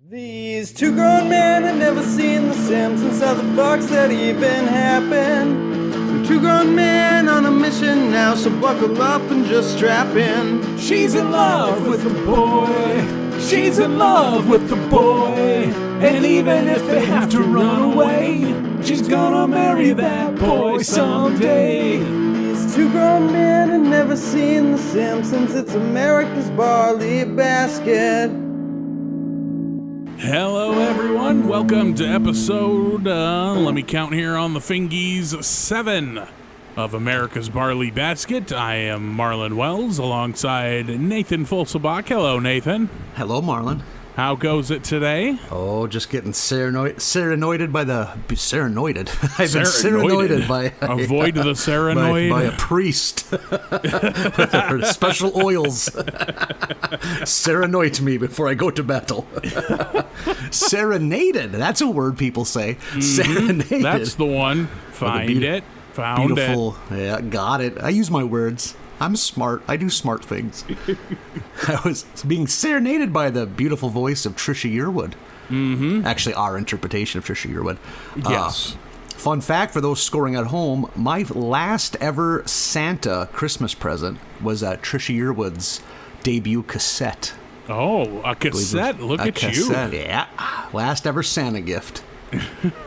These two grown men had never seen The Simpsons. How the fuck's that even happen? Two grown men on a mission now, so buckle up and just strap in. She's in love with the boy. She's in love with the boy. And even if they have to run away, she's gonna marry that boy someday. These two grown men had never seen The Simpsons. It's America's barley basket. Hello everyone, welcome to episode, let me count here on the fingies, 7 of America's Barley Basket. I am Marlin Wells alongside Nathan Fulsebach. Hello Nathan. Hello Marlin. How goes it today? Oh, just getting serenaded by the... Serenaded? I've been serenaded by... Avoid the serenoid. By a priest. With special oils. Serenade me before I go to battle. Serenaded. That's a word people say. Mm-hmm. Serenaded. That's the one. Found it. Beautiful. Yeah, got it. I use my words. I'm smart. I do smart things. I was being serenaded by the beautiful voice of Trisha Yearwood. Mm-hmm. Actually, our interpretation of Trisha Yearwood. Yes. Fun fact for those scoring at home, my last ever Santa Christmas present was Trisha Yearwood's debut cassette. Oh, a cassette? Look at cassette. You. Yeah. Last ever Santa gift.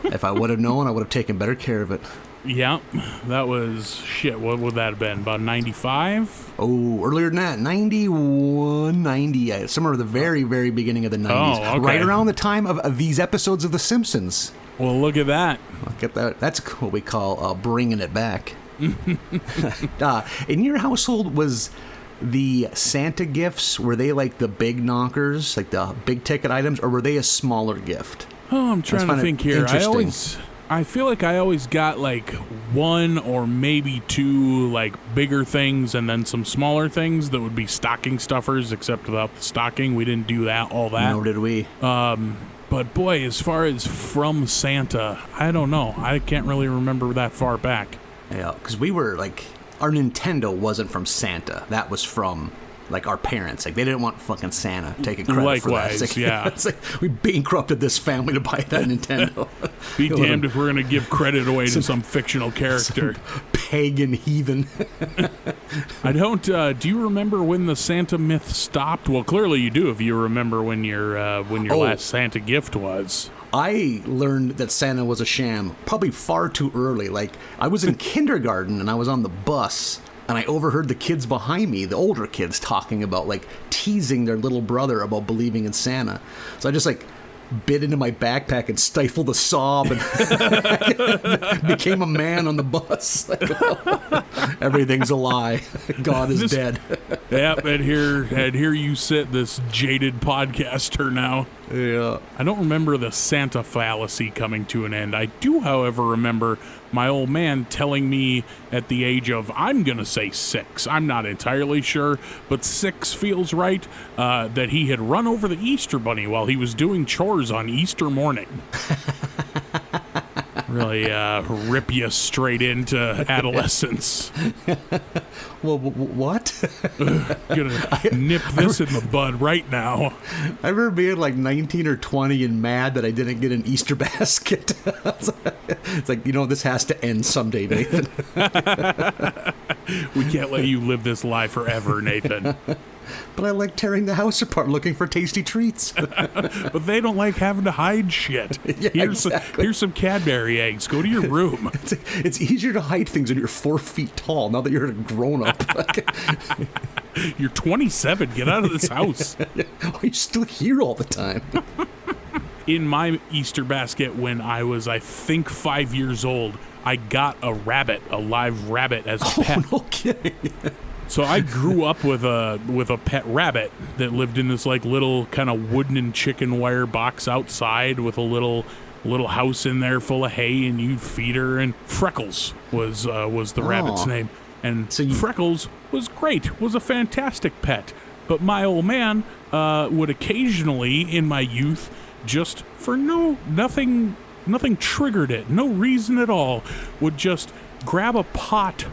If I would have known, I would have taken better care of it. Yeah, that was, shit, what would that have been, about 95? Oh, earlier than that, 91, 90, somewhere at the very, very beginning of the 90s. Oh, okay. Right around the time of these episodes of The Simpsons. Well, look at that. Look at that. That's what we call bringing it back. In your household, was the Santa gifts, were they like the big knockers, like the big ticket items, or were they a smaller gift? Oh, I'm trying to think here. I feel like I always got like one or maybe two like bigger things and then some smaller things that would be stocking stuffers, except without the stocking. We didn't do all that. Nor did we. But boy, as far as from Santa, I don't know. I can't really remember that far back. Yeah, because we were like, our Nintendo wasn't from Santa. That was from... like our parents, like they didn't want fucking Santa taking credit for that. Likewise, like, yeah. It's like we bankrupted this family to buy that Nintendo. Be damned if we're gonna give credit away to some fictional character, some pagan heathen. I don't. Do you remember when the Santa myth stopped? Well, clearly you do if you remember when your last Santa gift was. I learned that Santa was a sham probably far too early. Like I was in kindergarten and I was on the bus. And I overheard the kids behind me, the older kids, talking about, like, teasing their little brother about believing in Santa. So I just, like, bit into my backpack and stifled a sob and became a man on the bus. Like, everything's a lie. God is dead. Yep, and here you sit, this jaded podcaster now. Yeah. I don't remember the Santa fallacy coming to an end. I do, however, remember my old man telling me at the age of, I'm going to say 6, I'm not entirely sure, but 6 feels right, that he had run over the Easter Bunny while he was doing chores on Easter morning. Really rip you straight into adolescence. Well, what? Gonna nip this in the bud right now. I remember being like 19 or 20 and mad that I didn't get an Easter basket. It's like, this has to end someday, Nathan. We can't let you live this lie forever, Nathan. But I like tearing the house apart looking for tasty treats. But they don't like having to hide shit. Yeah, here's some Cadbury eggs. Go to your room. It's easier to hide things when you're 4 feet tall, now that you're a grown-up. You're 27. Get out of this house. Why are you still here all the time? In my Easter basket when I was, I think, 5 years old, I got a live rabbit as a pet. Oh, no kidding. So I grew up with a pet rabbit that lived in this like little kind of wooden and chicken wire box outside with a little house in there full of hay, and you'd feed her. And Freckles was the rabbit's name, and so Freckles was great, was a fantastic pet. But my old man would occasionally in my youth, just for nothing triggered it, no reason at all, would just grab a pot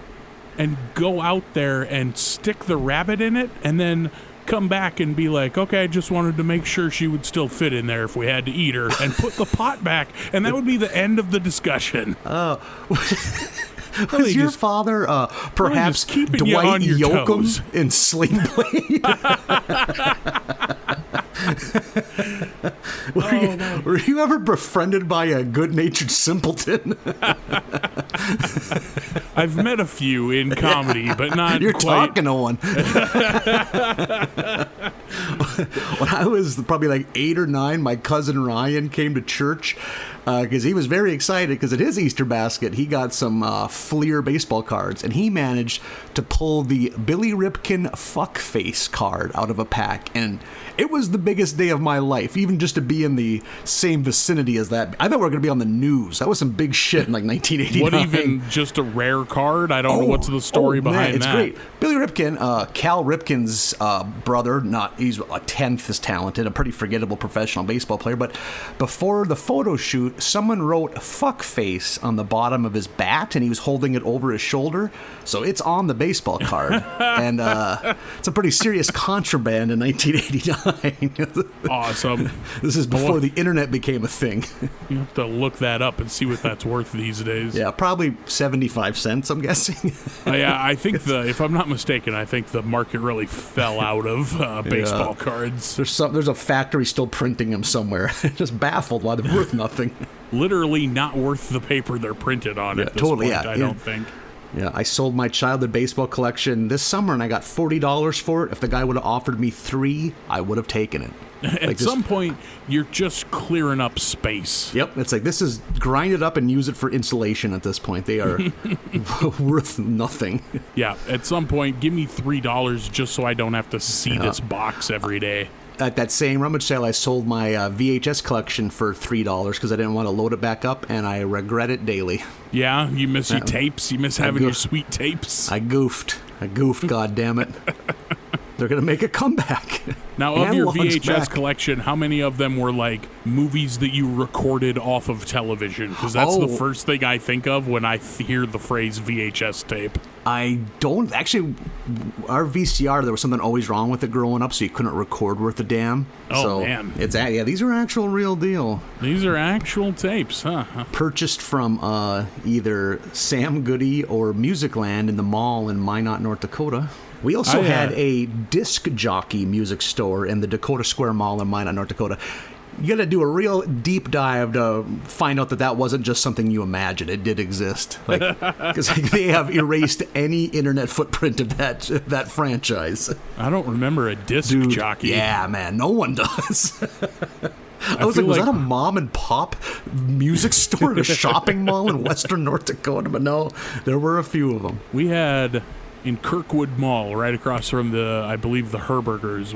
and go out there and stick the rabbit in it and then come back and be like, okay, I just wanted to make sure she would still fit in there if we had to eat her, and put the pot back, and that would be the end of the discussion. Was Really your just- father perhaps just keeping you Dwight on your toes. Yoakam in Sling Blade? Were you ever befriended by a good-natured simpleton? I've met a few in comedy, but not You're quite. talking to one. When I was probably like 8 or 9, my cousin Ryan came to church because he was very excited because at his Easter basket he got some Fleer baseball cards, and he managed to pull the Billy Ripken fuckface card out of a pack, and it was the biggest day of my life, even just to be in the same vicinity as that. I thought we were going to be on the news. That was some big shit in like 1989. What, even just a rare card? I don't know what's the story behind it's that. Great. Billy Ripken, Cal Ripken's brother, he's a tenth as talented, a pretty forgettable professional baseball player, but before the photo shoot, someone wrote fuckface on the bottom of his bat, and he was holding it over his shoulder, so it's on the baseball card. And it's a pretty serious contraband in 1989. Awesome. This is before the internet became a thing. You have to look that up and see what that's worth these days. Yeah, probably 75 cents, I'm guessing. Yeah, I think if I'm not mistaken, I think the market really fell out of baseball cards. There's a factory still printing them somewhere. Just baffled why they're worth nothing. Literally not worth the paper they're printed on at this totally, point, I don't think. Yeah, I sold my childhood baseball collection this summer, and I got $40 for it. If the guy would have offered me $3, I would have taken it. At some point, you're just clearing up space. Yep, it's like this is grind it up and use it for insulation at this point. They are worth nothing. Yeah, at some point, give me $3 just so I don't have to see this box every day. At that same rummage sale, I sold my VHS collection for $3 because I didn't want to load it back up, and I regret it daily. Yeah, you miss your tapes? You miss having your sweet tapes? I goofed, God damn it. They're going to make a comeback. Now, of your Analog's VHS back. collection, how many of them were like movies that you recorded off of television? Because that's the first thing I think of when I hear the phrase VHS tape. I don't actually. Our VCR, there was something always wrong with it growing up, so you couldn't record worth a damn. Oh, so man. Yeah, these are actual real deal. These are actual tapes, huh? Purchased from either Sam Goody or Musicland in the mall in Minot, North Dakota. We also had a disc jockey music store in the Dakota Square Mall in Minot, North Dakota. You got to do a real deep dive to find out that wasn't just something you imagined. It did exist, because they have erased any internet footprint of that franchise. I don't remember a disc jockey. Yeah, man, no one does. I was feel was like- that a mom and pop music store in a shopping mall in Western North Dakota? But no, there were a few of them. We had in Kirkwood Mall, right across from I believe the Herbergers,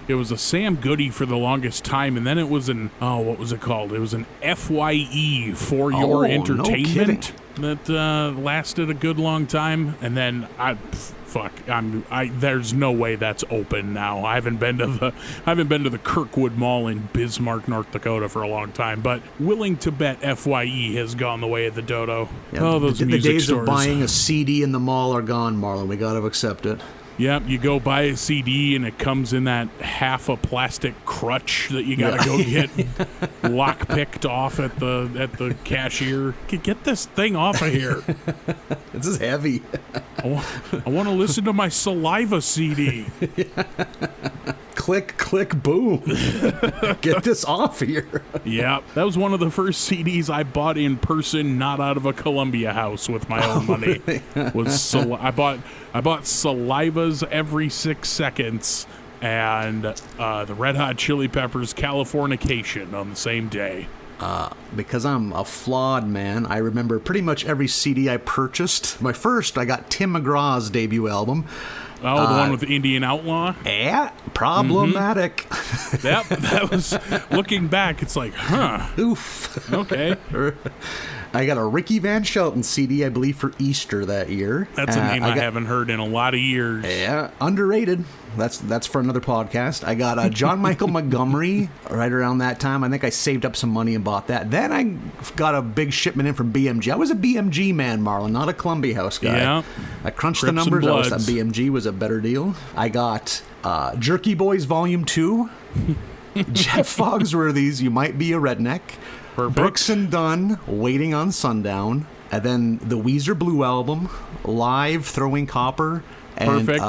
it was a Sam Goody for the longest time, and then it was what was it called? It was an FYE for your entertainment that lasted a good long time, and then there's no way that's open now. I haven't been to the Kirkwood Mall in Bismarck, North Dakota for a long time, but willing to bet FYE has gone the way of the dodo. Yeah, Those the music days stores. of buying a CD in the mall are gone, Marlin. We got to accept it. Yep, you go buy a CD and it comes in that half a plastic crutch that you gotta go get lock picked off at the cashier. Get this thing off of here. This is heavy. I want to listen to my Saliva CD. Click, click, boom. Get this off here. Yep, that was one of the first CDs I bought in person, not out of a Columbia house with my own money. I bought Saliva's Every 6 Seconds and the Red Hot Chili Peppers' Californication on the same day. Because I'm a flawed man, I remember pretty much every CD I purchased. My first, I got Tim McGraw's debut album. Oh, the one with the Indian Outlaw? Yeah, problematic. Yep, that was, looking back, it's like, huh. Oof. Okay. I got a Ricky Van Shelton CD, I believe, for Easter that year. That's a name I haven't heard in a lot of years. Yeah, underrated. That's for another podcast. I got John Michael Montgomery right around that time. I think I saved up some money and bought that. Then I got a big shipment in from BMG. I was a BMG man, Marlin, not a Columbia House guy. Yeah. I crunched Crips the and numbers. I was Bloods. that BMG was a better deal. I got Jerky Boys Volume 2. Jeff Fogsworthy's You Might Be a Redneck. Perfect. Brooks and Dunn, Waiting on Sundown. And then the Weezer Blue Album, Live, Throwing Copper. And Perfect.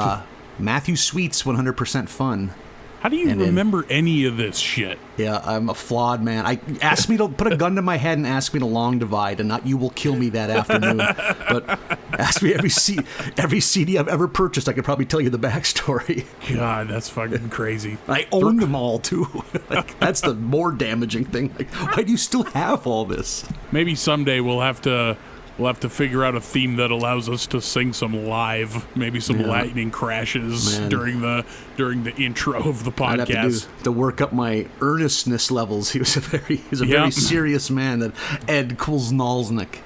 Matthew Sweet's 100% Fun. How do you remember any of this shit? Yeah, I'm a flawed man. Ask me to put a gun to my head and ask me to long divide, and not You Will Kill Me that afternoon. But ask me every CD I've ever purchased. I could probably tell you the backstory. God, that's fucking crazy. I own them all too. Like, that's the more damaging thing. Like, why do you still have all this? Maybe someday we'll have to figure out a theme that allows us to sing some live, maybe some lightning crashes Man. during the intro of the I'd have podcast. to work up my earnestness levels. He was a very serious man. That Ed Kulznalsnik.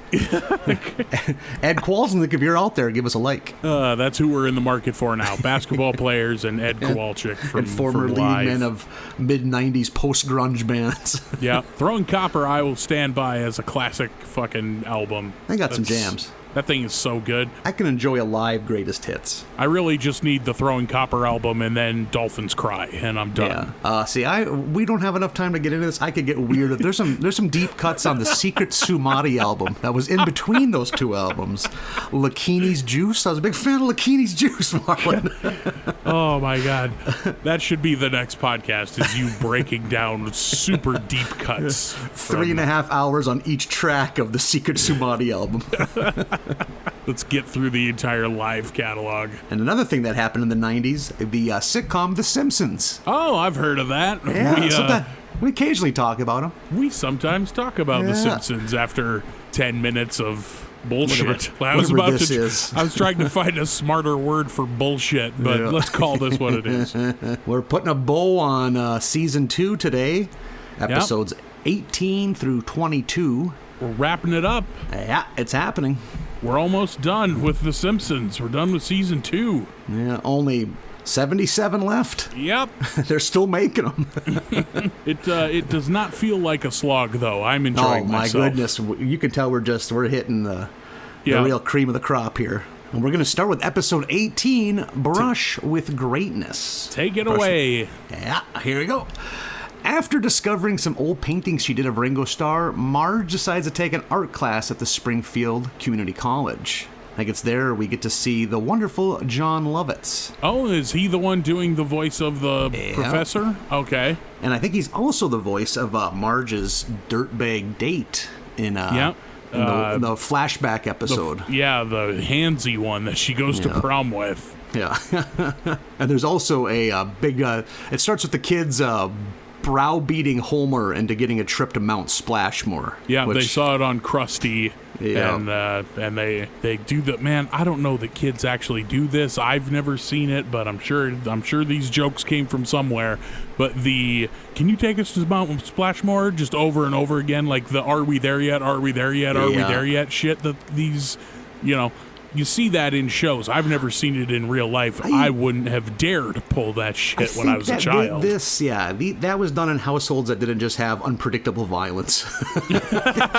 Ed Kowalczyk, if you're out there, give us a like. That's who we're in the market for now. Basketball players and Ed Kowalczyk from And former from lead Live. men of mid-90s post-grunge bands. Yeah, Throwing Copper I will stand by as a classic fucking album. They got some jams. That thing is so good. I can enjoy a live greatest hits. I really just need the Throwing Copper album and then Dolphins Cry, and I'm done. Yeah. We don't have enough time to get into this. I could get weird. There's some deep cuts on the Secret Sumati album that was in between those two albums. Lakini's Juice. I was a big fan of Lakini's Juice, Marlin. Oh my god, that should be the next podcast. Is you breaking down super deep cuts? 3.5 hours on each track of the Secret Sumati album. Let's get through the entire Live catalog. And another thing that happened in the 90s, the sitcom The Simpsons. Oh, I've heard of that. Yeah, we occasionally talk about them. We sometimes talk about The Simpsons after 10 minutes of bullshit. I was trying to find a smarter word for bullshit, but let's call this what it is. We're putting a bow on season 2 today, episodes 18 through 22. We're wrapping it up. Yeah, it's happening. We're almost done with The Simpsons. We're done with season 2. Yeah, only 77 left. Yep. They're still making them. It does not feel like a slog, though. I'm enjoying myself. Oh, my goodness. You can tell we're hitting the real cream of the crop here. And we're going to start with episode 18, Brush with Greatness. Take it away. Yeah, here we go. After discovering some old paintings she did of Ringo Starr, Marge decides to take an art class at the Springfield Community College. I think it's there we get to see the wonderful John Lovitz. Oh, is he the one doing the voice of the professor? Okay. And I think he's also the voice of Marge's dirtbag date in the flashback episode. The handsy one that she goes to prom with. Yeah. And there's also a big... it starts with the kids... browbeating Homer into getting a trip to Mount Splashmore. Yeah, they saw it on Krusty, and they do that. Man, I don't know that kids actually do this. I've never seen it, but I'm sure these jokes came from somewhere. But can you take us to Mount Splashmore just over and over again, like the "Are we there yet? Are we there yet? Are we there yet?" shit. That these, You see that in shows. I've never seen it in real life. I wouldn't have dared pull that shit when I was a child. That was done in households that didn't just have unpredictable violence.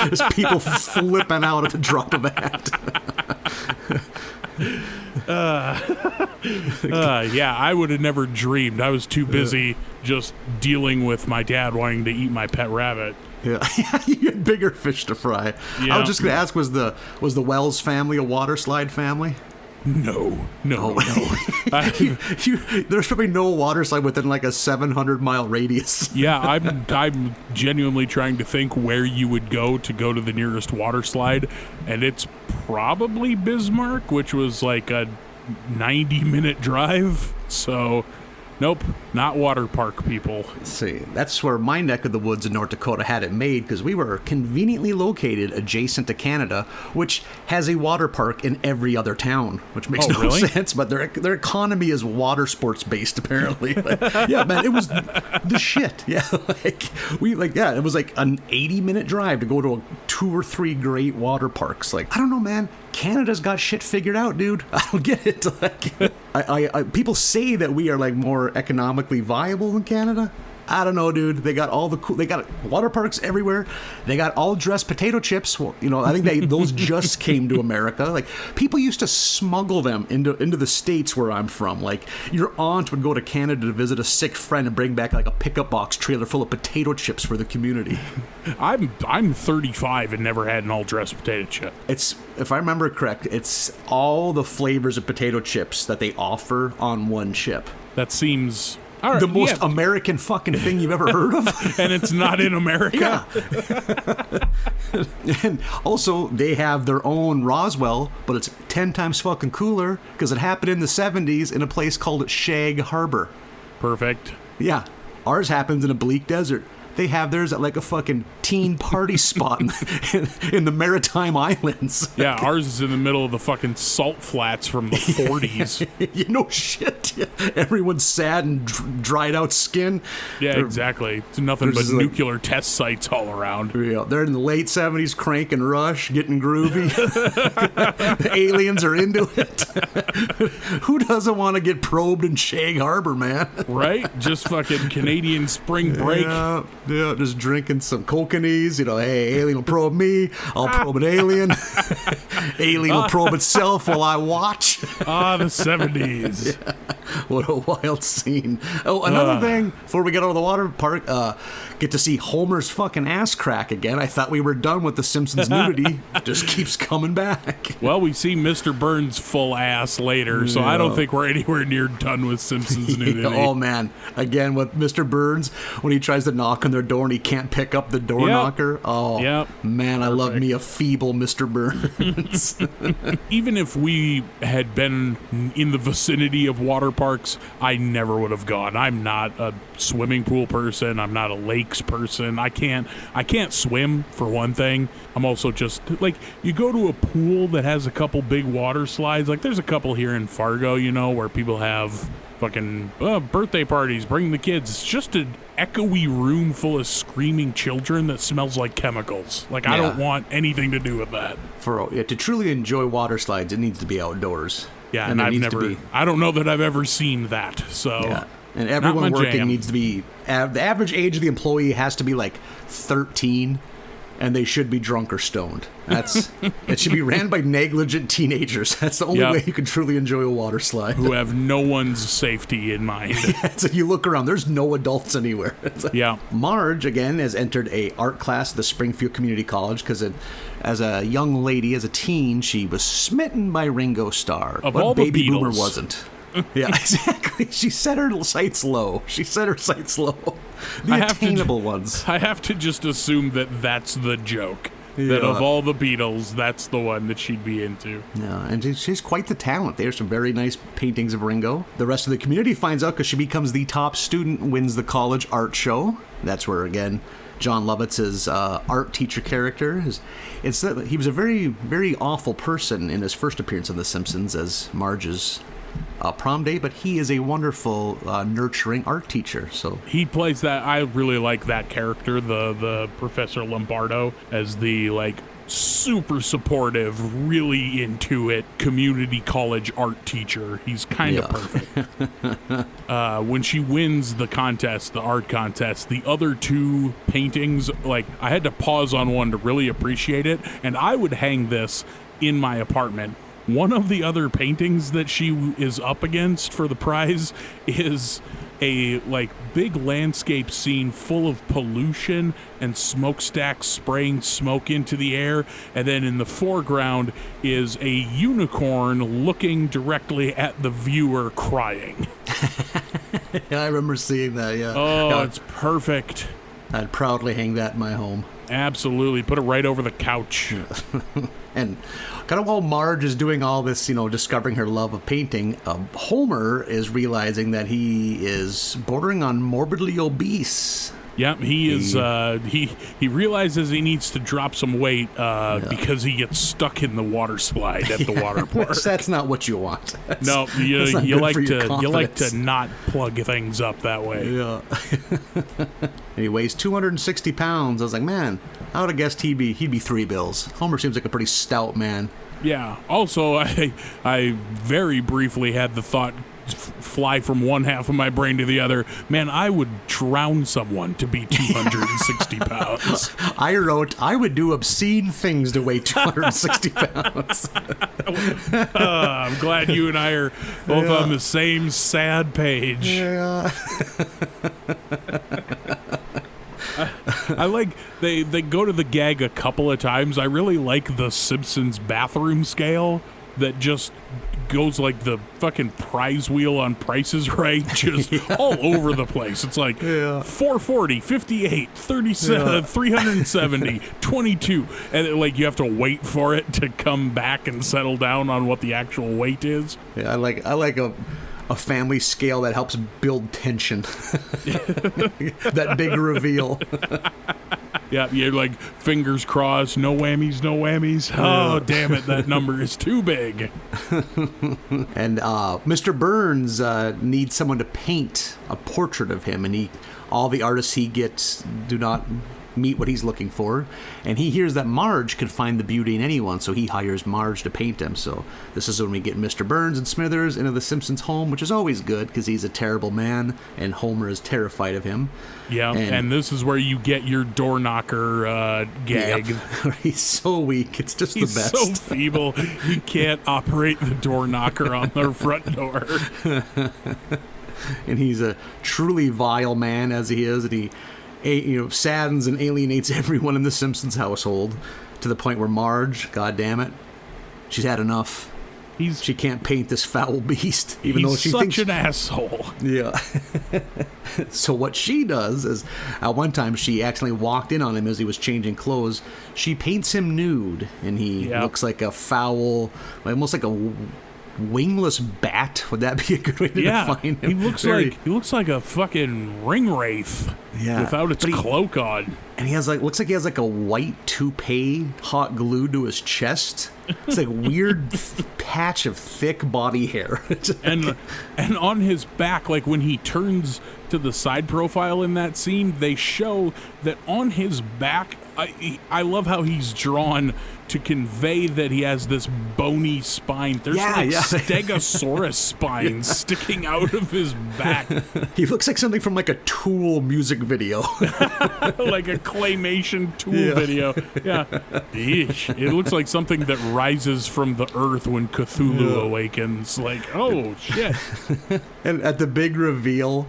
Just people flipping out at the drop of a hat. I would have never dreamed. I was too busy just dealing with my dad wanting to eat my pet rabbit. Yeah, you had bigger fish to fry. Yeah. I was just going to ask, was the Wells family a water slide family? No. There's probably no water slide within like a 700-mile radius. Yeah, I'm genuinely trying to think where you would go to the nearest water slide, and it's probably Bismarck, which was like a 90-minute drive. So, nope, not water park people. Let's see, that's where my neck of the woods in North Dakota had it made, because we were conveniently located adjacent to Canada, which has a water park in every other town, which makes no sense, but their economy is water sports based, apparently. Yeah, man, it was the shit. Yeah, it was like an 80-minute drive to go to 2 or 3 great water parks. Like, I don't know, man, Canada's got shit figured out, dude. I don't get it. People say that we are like more economically viable than Canada. I don't know, dude. They got all the cool. They got water parks everywhere. They got all dressed potato chips. Well, I think those just came to America. Like people used to smuggle them into the States where I'm from. Like your aunt would go to Canada to visit a sick friend and bring back like a pickup box trailer full of potato chips for the community. I'm 35 and never had an all dressed potato chip. It's, if I remember correct, it's all the flavors of potato chips that they offer on one chip. That seems the most American fucking thing you've ever heard of. And it's not in America. Yeah. And also, they have their own Roswell, but it's 10 times fucking cooler because it happened in the 70s in a place called Shag Harbor. Perfect. Yeah. Ours happens in a bleak desert. They have theirs at like a fucking teen party spot in the Maritime Islands. Yeah, ours is in the middle of the fucking salt flats from the 40s. You know, shit. Yeah. Everyone's sad and dried out skin. Yeah, exactly. It's nothing but nuclear test sites all around. Yeah, they're in the late 70s, cranking Rush, getting groovy. The aliens are into it. Who doesn't want to get probed in Shag Harbor, man? Right? Just fucking Canadian spring break. Yeah, just drinking some coconuts. Hey, alien will probe me. I'll probe an alien. Alien will probe itself while I watch. The 70s. Yeah. What a wild scene. Oh, another thing, before we get out of the water park, get to see Homer's fucking ass crack again. I thought we were done with the Simpsons nudity. Just keeps coming back. Well, we see Mr. Burns' full ass later, so I don't think we're anywhere near done with Simpsons nudity. Oh, man. Again, with Mr. Burns, when he tries to knock on their door and he can't pick up the door knocker. Oh, man, I love me a feeble Mr. Burns. Even if we had been in the vicinity of water parks, I never would have gone. I'm not a swimming pool person. I'm not a lakes person. I can't swim, for one thing. I'm also just like, you go to a pool that has a couple big water slides. Like there's a couple here in Fargo, where people have fucking birthday parties, bring the kids. It's just an echoey room full of screaming children that smells like chemicals. Like I don't want anything to do with that. To truly enjoy water slides, it needs to be outdoors. Yeah, and I don't know that I've ever seen that. So yeah. And everyone working needs to be, the average age of the employee has to be like 13, and they should be drunk or stoned. It should be ran by negligent teenagers. That's the only way you can truly enjoy a water slide. Who have no one's safety in mind. So you look around, there's no adults anywhere. Marge, again, has entered a art class at the Springfield Community College because as a young lady, as a teen, she was smitten by Ringo Starr. Of all the baby Beatles. Boomer wasn't. Yeah, exactly. She set her sights low. The attainable ones. I have to just assume that that's the joke. Yeah. That of all the Beatles, that's the one that she'd be into. Yeah, and she's quite the talent. There's some very nice paintings of Ringo. The rest of the community finds out because she becomes the top student, wins the college art show. That's where, again, John Lovitz's art teacher character he was a very, very awful person in his first appearance on The Simpsons as Marge's prom day, but he is a wonderful, nurturing art teacher. So he plays that. I really like that character, the Professor Lombardo, as the super supportive, really into it community college art teacher. He's kind of perfect. When she wins the contest, the art contest, the other two paintings, I had to pause on one to really appreciate it, and I would hang this in my apartment. One of the other paintings that she is up against for the prize is a big landscape scene full of pollution and smokestacks spraying smoke into the air, and then in the foreground is a unicorn looking directly at the viewer crying. Yeah, I remember seeing that. It's perfect. I'd proudly hang that in my home. Absolutely. Put it right over the couch. And kind of while Marge is doing all this, discovering her love of painting, Homer is realizing that he is bordering on morbidly obese. Yep, he is. He realizes he needs to drop some weight because he gets stuck in the water slide at the water park. That's not what you want. No, you like to not plug things up that way. Yeah. And he weighs 260 pounds. I was like, man, I would have guessed he'd be $3 bills. Homer seems like a pretty stout man. Yeah. Also, I very briefly had the thought fly from one half of my brain to the other. Man, I would drown someone to be 260 pounds. I wrote, I would do obscene things to weigh 260 pounds. I'm glad you and I are both on the same sad page. Yeah. I like they go to the gag a couple of times. I really like the Simpsons bathroom scale that just goes like the fucking prize wheel on Price is Right, just all over the place. It's like 440, 58, 37, 370, 22, and like you have to wait for it to come back and settle down on what the actual weight is. Yeah, I like a family scale that helps build tension. That big reveal. Yeah, you're like, fingers crossed, no whammies, no whammies. Oh, damn it, that number is too big. And Mr. Burns needs someone to paint a portrait of him, and all the artists he gets do not meet what he's looking for, and he hears that Marge could find the beauty in anyone, so he hires Marge to paint him. So this is when we get Mr. Burns and Smithers into the Simpsons home, which is always good because he's a terrible man and Homer is terrified of him. Yeah, and this is where you get your door knocker gag. Yep. He's so weak, it's just He's the best. so feeble, he can't operate the door knocker on their front door. And he's a truly vile man as he is, and he saddens and alienates everyone in the Simpsons household to the point where Marge, god damn it, she's had enough. She can't paint this foul beast, even though she thinks such an asshole. Yeah. So what she does is, at one time she accidentally walked in on him as he was changing clothes. She paints him nude, and he looks like a foul, almost like a wingless bat. Would that be a good way to define him? He looks like a fucking ring wraith without its cloak on. And he has looks like he has a white toupee hot glued to his chest. It's like weird patch of thick body hair. and on his back, like when he turns to the side profile in that scene, they show that on his back, I love how he's drawn to convey that he has this bony spine. There's Stegosaurus spines sticking out of his back. He looks like something from a Tool music video. Like a claymation Tool video. Yeah. Eesh. It looks like something that rises from the earth when Cthulhu awakens. Like, oh, shit. And at the big reveal,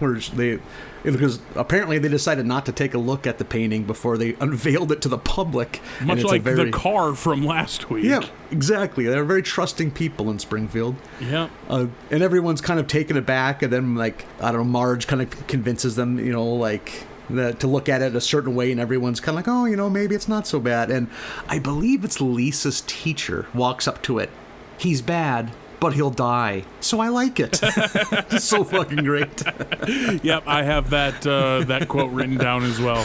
because apparently they decided not to take a look at the painting before they unveiled it to the public. Much like the car from last week. Yeah, exactly. They're very trusting people in Springfield. Yeah. And everyone's kind of taken aback, and then, Marge kind of convinces them, to look at it a certain way, and everyone's kind of like, oh, maybe it's not so bad. And I believe it's Lisa's teacher walks up to it. He's bad, but he'll die. So I like it. It's so fucking great. Yep, I have that quote written down as well.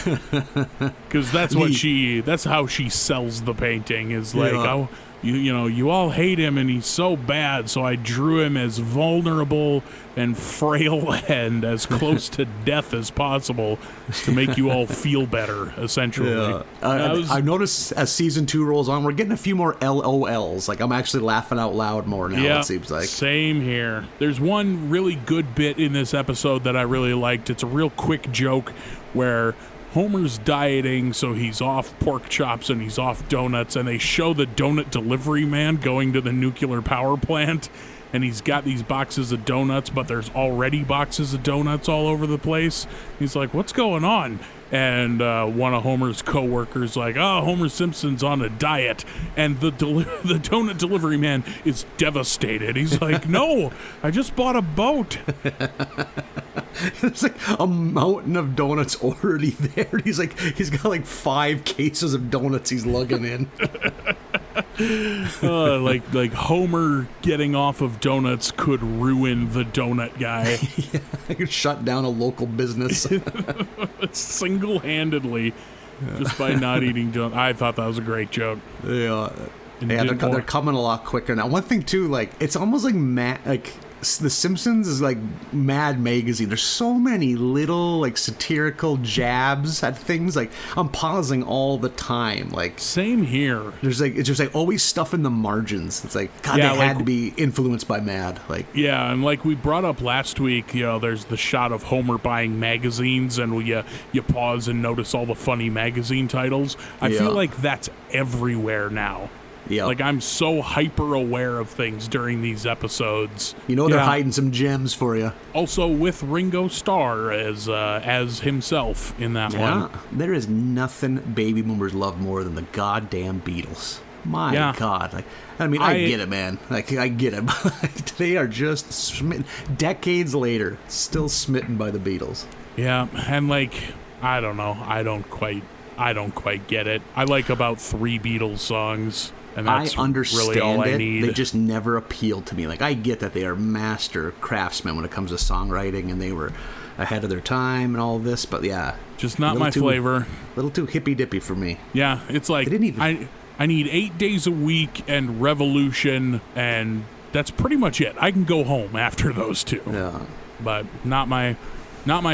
Because that's how she sells the painting. Is like, oh, you all hate him and he's so bad, so I drew him as vulnerable and frail and as close to death as possible to make you all feel better, essentially. Yeah. I've noticed as season 2 rolls on, we're getting a few more LOLs. I'm actually laughing out loud more now, it seems like. Same here. There's one really good bit in this episode that I really liked. It's a real quick joke where Homer's dieting, so he's off pork chops and he's off donuts, and they show the donut delivery man going to the nuclear power plant, and he's got these boxes of donuts, but there's already boxes of donuts all over the place. He's like, what's going on? And one of Homer's co-workers like, oh, Homer Simpson's on a diet. And the donut delivery man is devastated. He's like, no, I just bought a boat. There's a mountain of donuts already there. He's got 5 cases of donuts he's lugging in. Like Homer getting off of donuts could ruin the donut guy. Yeah, I could shut down a local business. Single-handedly, just by not eating donuts. I thought that was a great joke. Yeah. They're coming a lot quicker now. One thing too, it's almost like The Simpsons is like Mad Magazine. There's so many little like satirical jabs at things. Like I'm pausing all the time. Like same here. There's like it's just like always stuff in the margins. It's like God, Yeah, they like- had to be influenced by Mad. Like Yeah, and like we brought up last week, there's the shot of Homer buying magazines, and you pause and notice all the funny magazine titles. I Yeah. feel like that's everywhere now. yeah, Like I'm so hyper aware of things during these episodes. they're Yeah. hiding some gems for you. Also with Ringo Starr as himself in that one. There is nothing baby boomers love more than the goddamn Beatles. My Yeah. God. Like, I mean, I get it, man. Like, I get it. They are just smitten. Decades later, still smitten by the Beatles. Yeah, and like I don't know, I don't quite get it. I like about 3 Beatles songs, and that's I understand really all I it. need. They just never appealed to me. Like, I get that they are master craftsmen when it comes to songwriting, and they were ahead of their time and all this, but yeah. Just not little my flavor. A little too hippy-dippy for me. Yeah, it's like They didn't even- I need 8 days a week and Revolution, and that's pretty much it. I can go home after those 2. Yeah. But not my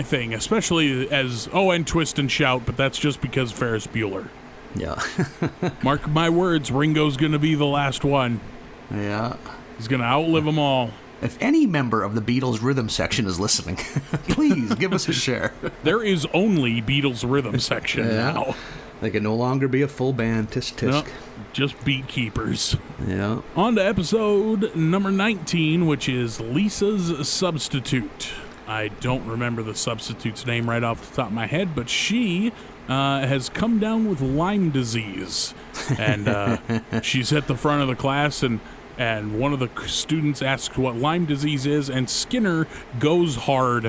thing, especially and Twist and Shout, but that's just because Ferris Bueller. Yeah. Mark my words, Ringo's going to be the last one. Yeah. He's going to outlive them all. If any member of the Beatles rhythm section is listening, please give us a share. There is only Beatles rhythm section now. They can no longer be a full band. Tisk tisk. Nope, just beat keepers. Yeah. On to episode number 19, which is Lisa's Substitute. I don't remember the substitute's name right off the top of my head, but she has come down with Lyme disease. And she's at the front of the class, and one of the students asks what Lyme disease is, and Skinner goes hard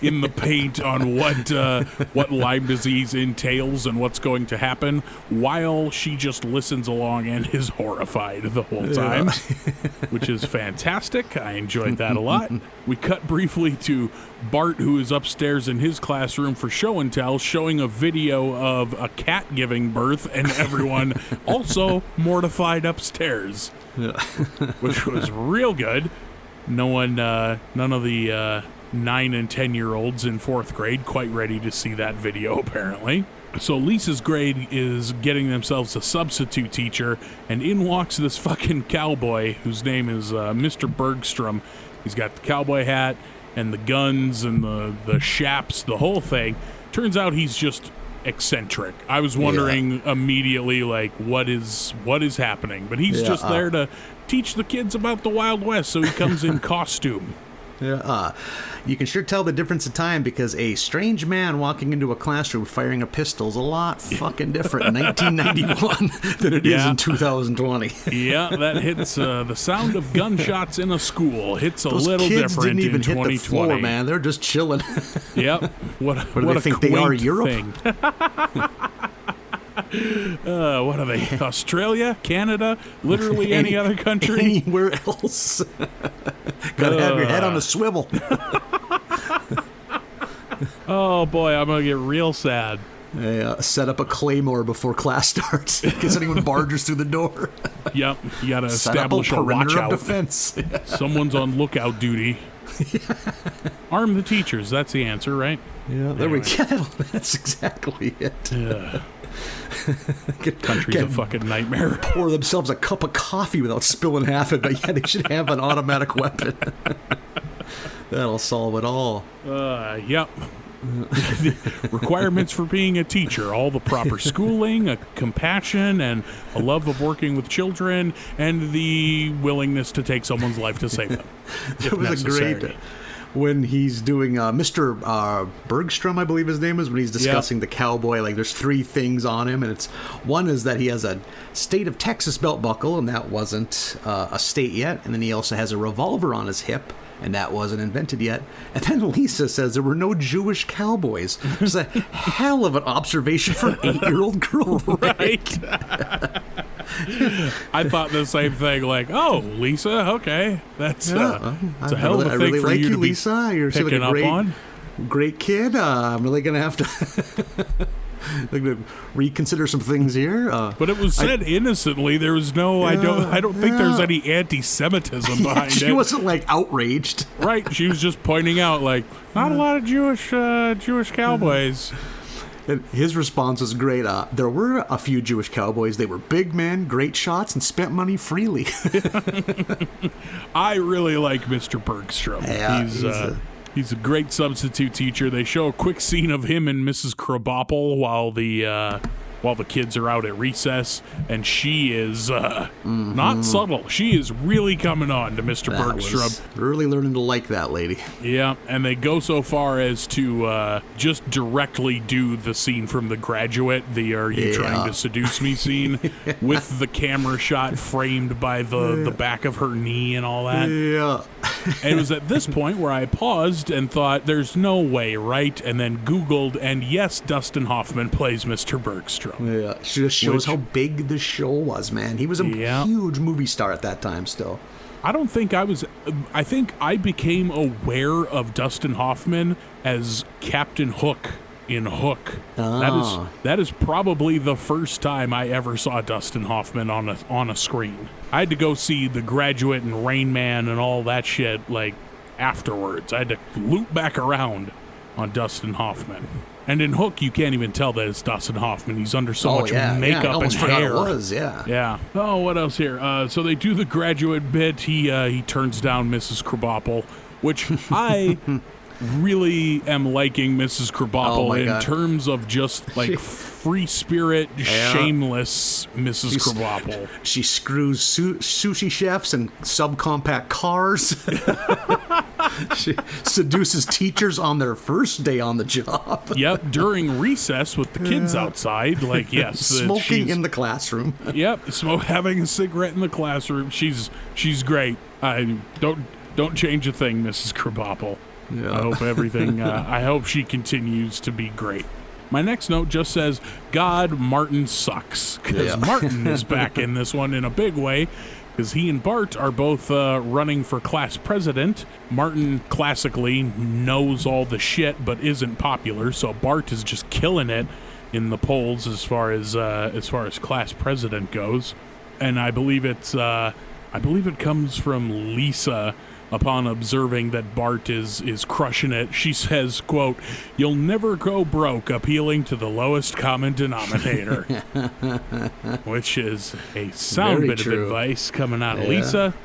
in the paint on what Lyme disease entails and what's going to happen, while she just listens along and is horrified the whole time, which is fantastic. I enjoyed that a lot. We cut briefly to Bart, who is upstairs in his classroom for show and tell, showing a video of a cat giving birth, and everyone also mortified upstairs, which was real good. None of the 9 and 10-year-olds in 4th grade quite ready to see that video, apparently. So Lisa's grade is getting themselves a substitute teacher, and in walks this fucking cowboy whose name is Mr. Bergstrom. He's got the cowboy hat and the guns and the chaps, the whole thing. Turns out he's just eccentric. I was wondering immediately, like, what is happening? But he's just there to teach the kids about the Wild West, so he comes in costume. Yeah. You can sure tell the difference in time because a strange man walking into a classroom firing a pistol is a lot fucking different in 1991 than it is in 2020. Yeah, that hits the sound of gunshots in a school hits a Those little kids different didn't even in 2020. hit the floor, man. They're just chilling. Yep. What do they a think they are, quaint Europe? thing. What are they? Australia? Canada? Literally any other country? Anywhere else. Gotta have your head on a swivel. Oh boy, I'm gonna get real sad. Set up a claymore before class starts in case anyone barges through the door. Yep, you gotta Set up a establish a watch perimeter of out. defense. Someone's on lookout duty. Arm the teachers. That's the answer, right? Yeah, there we go. That's exactly it. Country's a fucking nightmare. Pour themselves a cup of coffee without spilling half of it, but yeah, they should have an automatic weapon. That'll solve it all. Yep. Requirements for being a teacher: all the proper schooling, a compassion, and a love of working with children, and the willingness to take someone's life to save them. There was necessary. a great when he's doing Mr. Bergstrom, I believe his name is, when he's discussing the cowboy. Like, there's 3 things on him, and it's one is that he has a state of Texas belt buckle, and that wasn't a state yet, and then he also has a revolver on his hip, and that wasn't invented yet. And then Lisa says there were no Jewish cowboys. It's a hell of an observation for an 8-year-old girl, Right. I thought the same thing, like, oh, Lisa, okay. That's it's a hell of a I thing really for like you to be Lisa. You're picking like a up on. great kid. I'm really going to have to Like to reconsider some things here. But it was said innocently. There was no. I don't think there's any anti-Semitism behind it. She wasn't like outraged. Right. She was just pointing out like not a lot of Jewish cowboys. And his response was great. There were a few Jewish cowboys. They were big men, great shots, and spent money freely. I really like Mr. Bergstrom. Yeah, he's a great substitute teacher. They show a quick scene of him and Mrs. Krabappel while the kids are out at recess, and she is not subtle. She is really coming on to Mr. Bergstrom. Really learning to like that lady. Yeah, and they go so far as to just directly do the scene from The Graduate, the "Are you trying to seduce me" scene, with the camera shot framed by the back of her knee and all that. Yeah. And it was at this point where I paused and thought, there's no way, right? And then Googled, and yes, Dustin Hoffman plays Mr. Bergstrom. Yeah, she just shows how big the show was, man. He was a huge movie star at that time still. I think I became aware of Dustin Hoffman as Captain Hook in Hook. That is probably the first time I ever saw Dustin Hoffman on a screen. I had to go see The Graduate and Rain Man and all that shit like afterwards. I had to loop back around on Dustin Hoffman. And in Hook, you can't even tell that it's Dustin Hoffman. He's under so much makeup and hair. It was, yeah. Oh, what else here? So they do The Graduate bit. He turns down Mrs. Krabappel, which I really am liking Mrs. Krabappel in terms of just like free spirit, shameless Mrs. Krabappel. She screws sushi chefs and subcompact cars. She seduces teachers on their first day on the job. Yep, during recess with the kids outside. Like, yes. Smoking in the classroom. Yep, having a cigarette in the classroom. She's great. Don't change a thing, Mrs. Krabappel. Yeah. I hope everything, I hope she continues to be great. My next note just says, God, Martin sucks. Because Martin is back in this one in a big way. Because he and Bart are both running for class president. Martin classically knows all the shit, but isn't popular. So Bart is just killing it in the polls as far as class president goes. And I believe it comes from Lisa. Upon observing that Bart is crushing it, she says, quote, "You'll never go broke appealing to the lowest common denominator." Which is a sound Very bit true. of advice coming out of Lisa.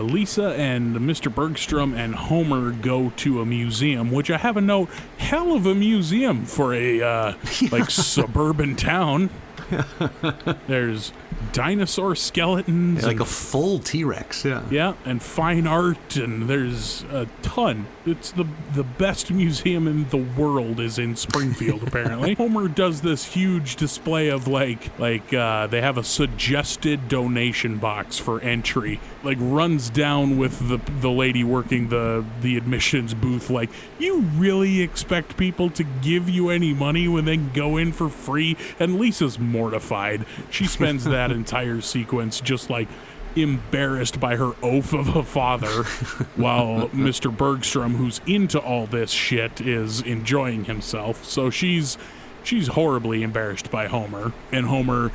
Lisa and Mr. Bergstrom and Homer go to a museum, which I have a note, hell of a museum for a suburban town. There's dinosaur skeletons. Like a full T-Rex, Yeah, and fine art, and there's a ton. It's the best museum in the world is in Springfield, apparently. Homer does this huge display of they have a suggested donation box for entry. Like runs down with the lady working the admissions booth like, you really expect people to give you any money when they can go in for free? And Lisa's mortified. She spends that entire sequence just like embarrassed by her oaf of a father while Mr. Bergstrom, who's into all this shit, is enjoying himself. So she's horribly embarrassed by Homer, and Homer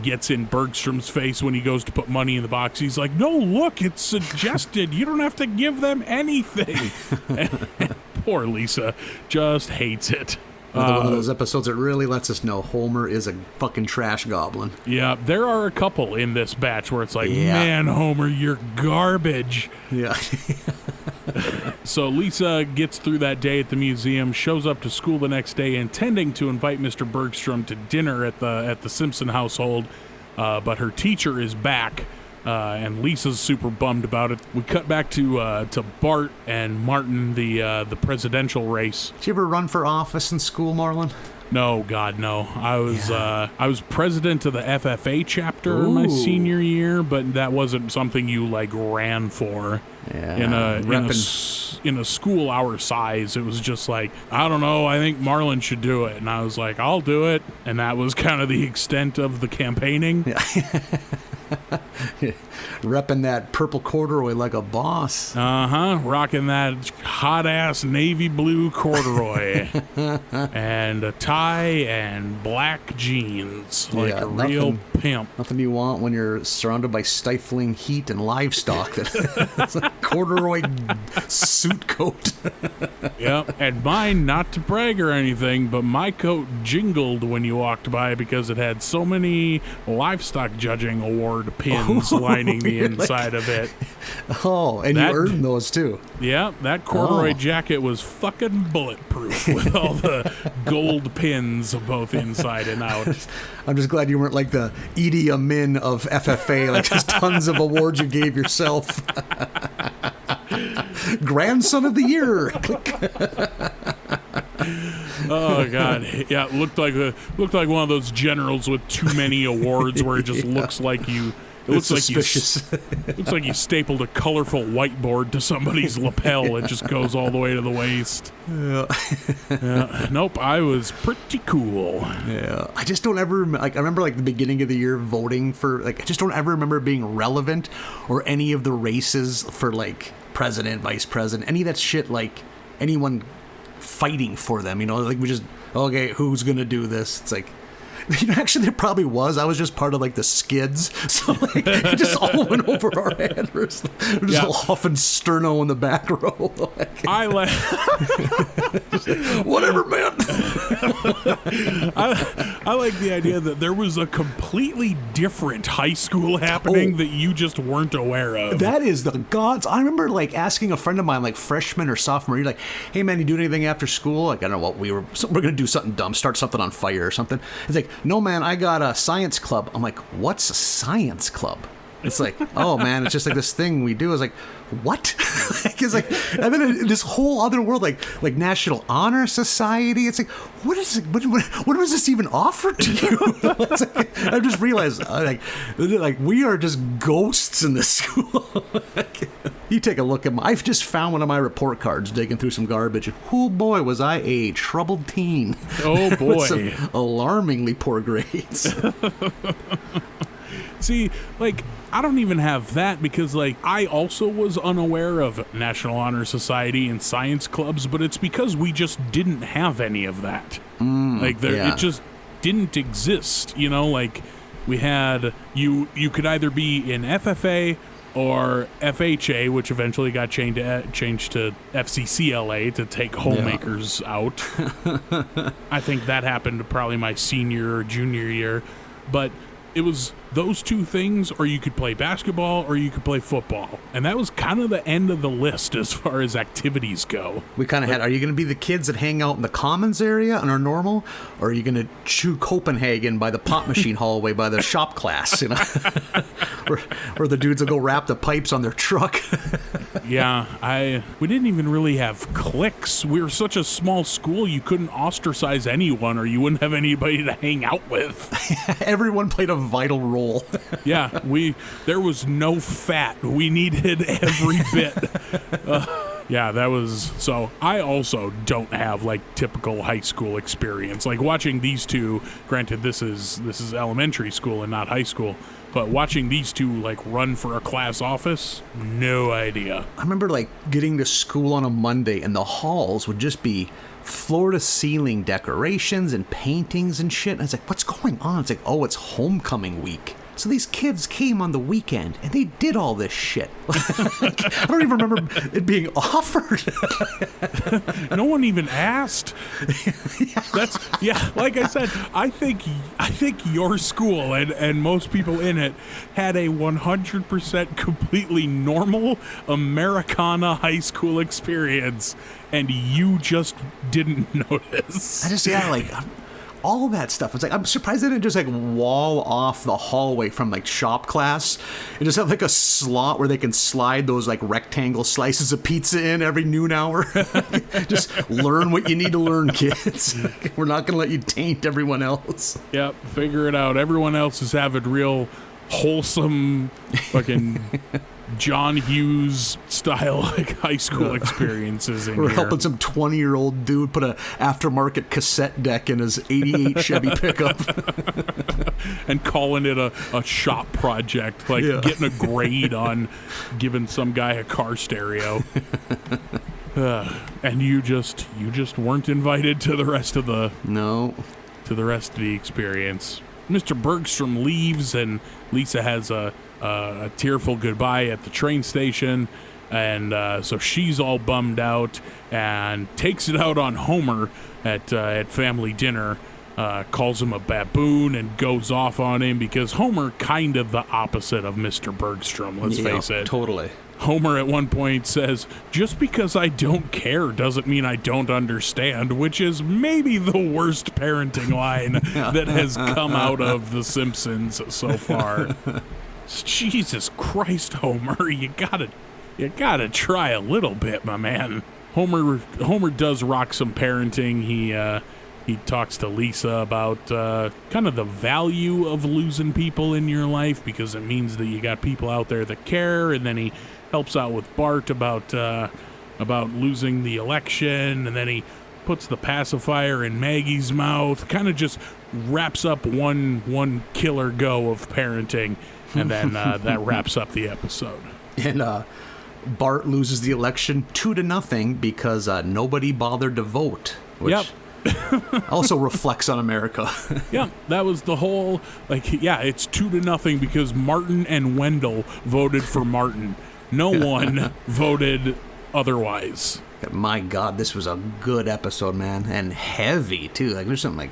gets in Bergstrom's face when he goes to put money in the box. He's like, "No, look, it's suggested. You don't have to give them anything." And poor Lisa just hates it. Another one of those episodes that really lets us know Homer is a fucking trash goblin. Yeah, there are a couple in this batch where it's like, man, Homer, you're garbage. Yeah. So Lisa gets through that day at the museum, shows up to school the next day intending to invite Mr. Bergstrom to dinner at the Simpson household, but her teacher is back. And Lisa's super bummed about it. We cut back to Bart and Martin, the presidential race. Did you ever run for office in school, Marlin? No, God, no. I was president of the FFA chapter in my senior year, but that wasn't something you ran for. Yeah. In a school our size. It was just like, I don't know, I think Marlin should do it. And I was like, I'll do it. And that was kind of the extent of the campaigning. Yeah. Repping that purple corduroy like a boss. Rocking that hot-ass navy blue corduroy. and a tie and black jeans, like Yeah, a real pimp. Nothing you want when you're surrounded by stifling heat and livestock. It's a corduroy suit coat. Yep, and mine, not to brag or anything, but my coat jingled when you walked by because it had so many livestock judging award pins lining the inside of it. Oh, and you earned those too. Yeah, that corduroy jacket was fucking bulletproof with all the gold pins both inside and out. I'm just glad you weren't like the Idi Amin of FFA, like just tons of awards you gave yourself. Grandson of the Year. Oh God! Yeah, it looked like one of those generals with too many awards, where it just looks like you. It looks suspicious. Looks like you stapled a colorful whiteboard to somebody's lapel. It just goes all the way to the waist. Yeah. Nope, I was pretty cool. Yeah, I just don't ever like. I remember like the beginning of the year voting for like. I just don't ever remember being relevant or any of the races for like president, vice president, any of that shit. Like anyone fighting for them, you know, like we just okay, who's gonna do this? It's like. You know, actually, there probably was. I was just part of like the skids, so like it just all went over our head. We're just off in Sterno in the back row. Like, whatever, man. I like the idea that there was a completely different high school happening that you just weren't aware of. That is the gods. I remember like asking a friend of mine, like freshman or sophomore, you're like, "Hey man, you do anything after school?" Like I don't know what we're gonna do something dumb, start something on fire or something. It's like, "No man, I got a science club." I'm like, "What's a science club?" It's like, "Oh man, it's just like this thing we do." I was like, "What?" It's like, and then in this whole other world, like National Honor Society. It's like, what is it? What was this even offered to you? It's like, I just realized, like we are just ghosts in this school. You take a look at I've just found one of my report cards digging through some garbage. Oh boy, was I a troubled teen. Oh boy. With some alarmingly poor grades. See, like, I don't even have that because, like, I also was unaware of National Honor Society and science clubs, but it's because we just didn't have any of that. It just didn't exist, you know? Like, we had, you could either be in FFA or FHA, which eventually got changed to FCCLA to take homemakers out. I think that happened probably my senior or junior year, but it was those two things, or you could play basketball or you could play football. And that was kind of the end of the list as far as activities go. We kind of had, are you going to be the kids that hang out in the commons area and are normal? Or are you going to chew Copenhagen by the pop machine hallway by the shop class, you know? or the dudes that go wrap the pipes on their truck. Yeah, we didn't even really have cliques. We were such a small school, you couldn't ostracize anyone or you wouldn't have anybody to hang out with. Everyone played a vital role. Yeah, there was no fat. We needed every bit. Yeah, that was, so I also don't have like typical high school experience. Like watching these two, granted this is elementary school and not high school, but watching these two like run for a class office, no idea. I remember like getting to school on a Monday and the halls would just be floor-to-ceiling decorations and paintings and shit. And I was like, what's going on? It's like, oh, it's homecoming week. So these kids came on the weekend and they did all this shit. I don't even remember it being offered. No one even asked. Like I said, I think your school and most people in it had a 100% completely normal Americana high school experience, and you just didn't notice. I just, all that stuff. It's like, I'm surprised they didn't just like wall off the hallway from like shop class and just have like a slot where they can slide those like rectangle slices of pizza in every noon hour. Just learn what you need to learn, kids. We're not going to let you taint everyone else. Yep, figure it out. Everyone else is having real wholesome fucking John Hughes style like high school experiences in We're here. helping some 20-year-old dude put a aftermarket cassette deck in his 88 Chevy pickup. And calling it a shop project, like getting a grade on giving some guy a car stereo. And you just weren't invited to the rest of the experience. Mr. Bergstrom leaves, and Lisa has a tearful goodbye at the train station, and so she's all bummed out and takes it out on Homer at family dinner. Calls him a baboon and goes off on him because Homer kind of the opposite of Mr. Bergstrom, let's face it. Totally. Homer at one point says, just because I don't care doesn't mean I don't understand, which is maybe the worst parenting line that has come out of The Simpsons so far. Jesus Christ, Homer, you gotta try a little bit, my man. Homer does rock some parenting. He talks to Lisa about kind of the value of losing people in your life because it means that you got people out there that care, and then he helps out with Bart about losing the election, and then he puts the pacifier in Maggie's mouth, kind of just wraps up one killer go of parenting, and then that wraps up the episode. And Bart loses the election 2-0 because nobody bothered to vote. Which also reflects on America. Yeah, that was the whole, it's 2-0 because Martin and Wendell voted for Martin. No one voted otherwise. My God, this was a good episode, man, and heavy too. Like there's some like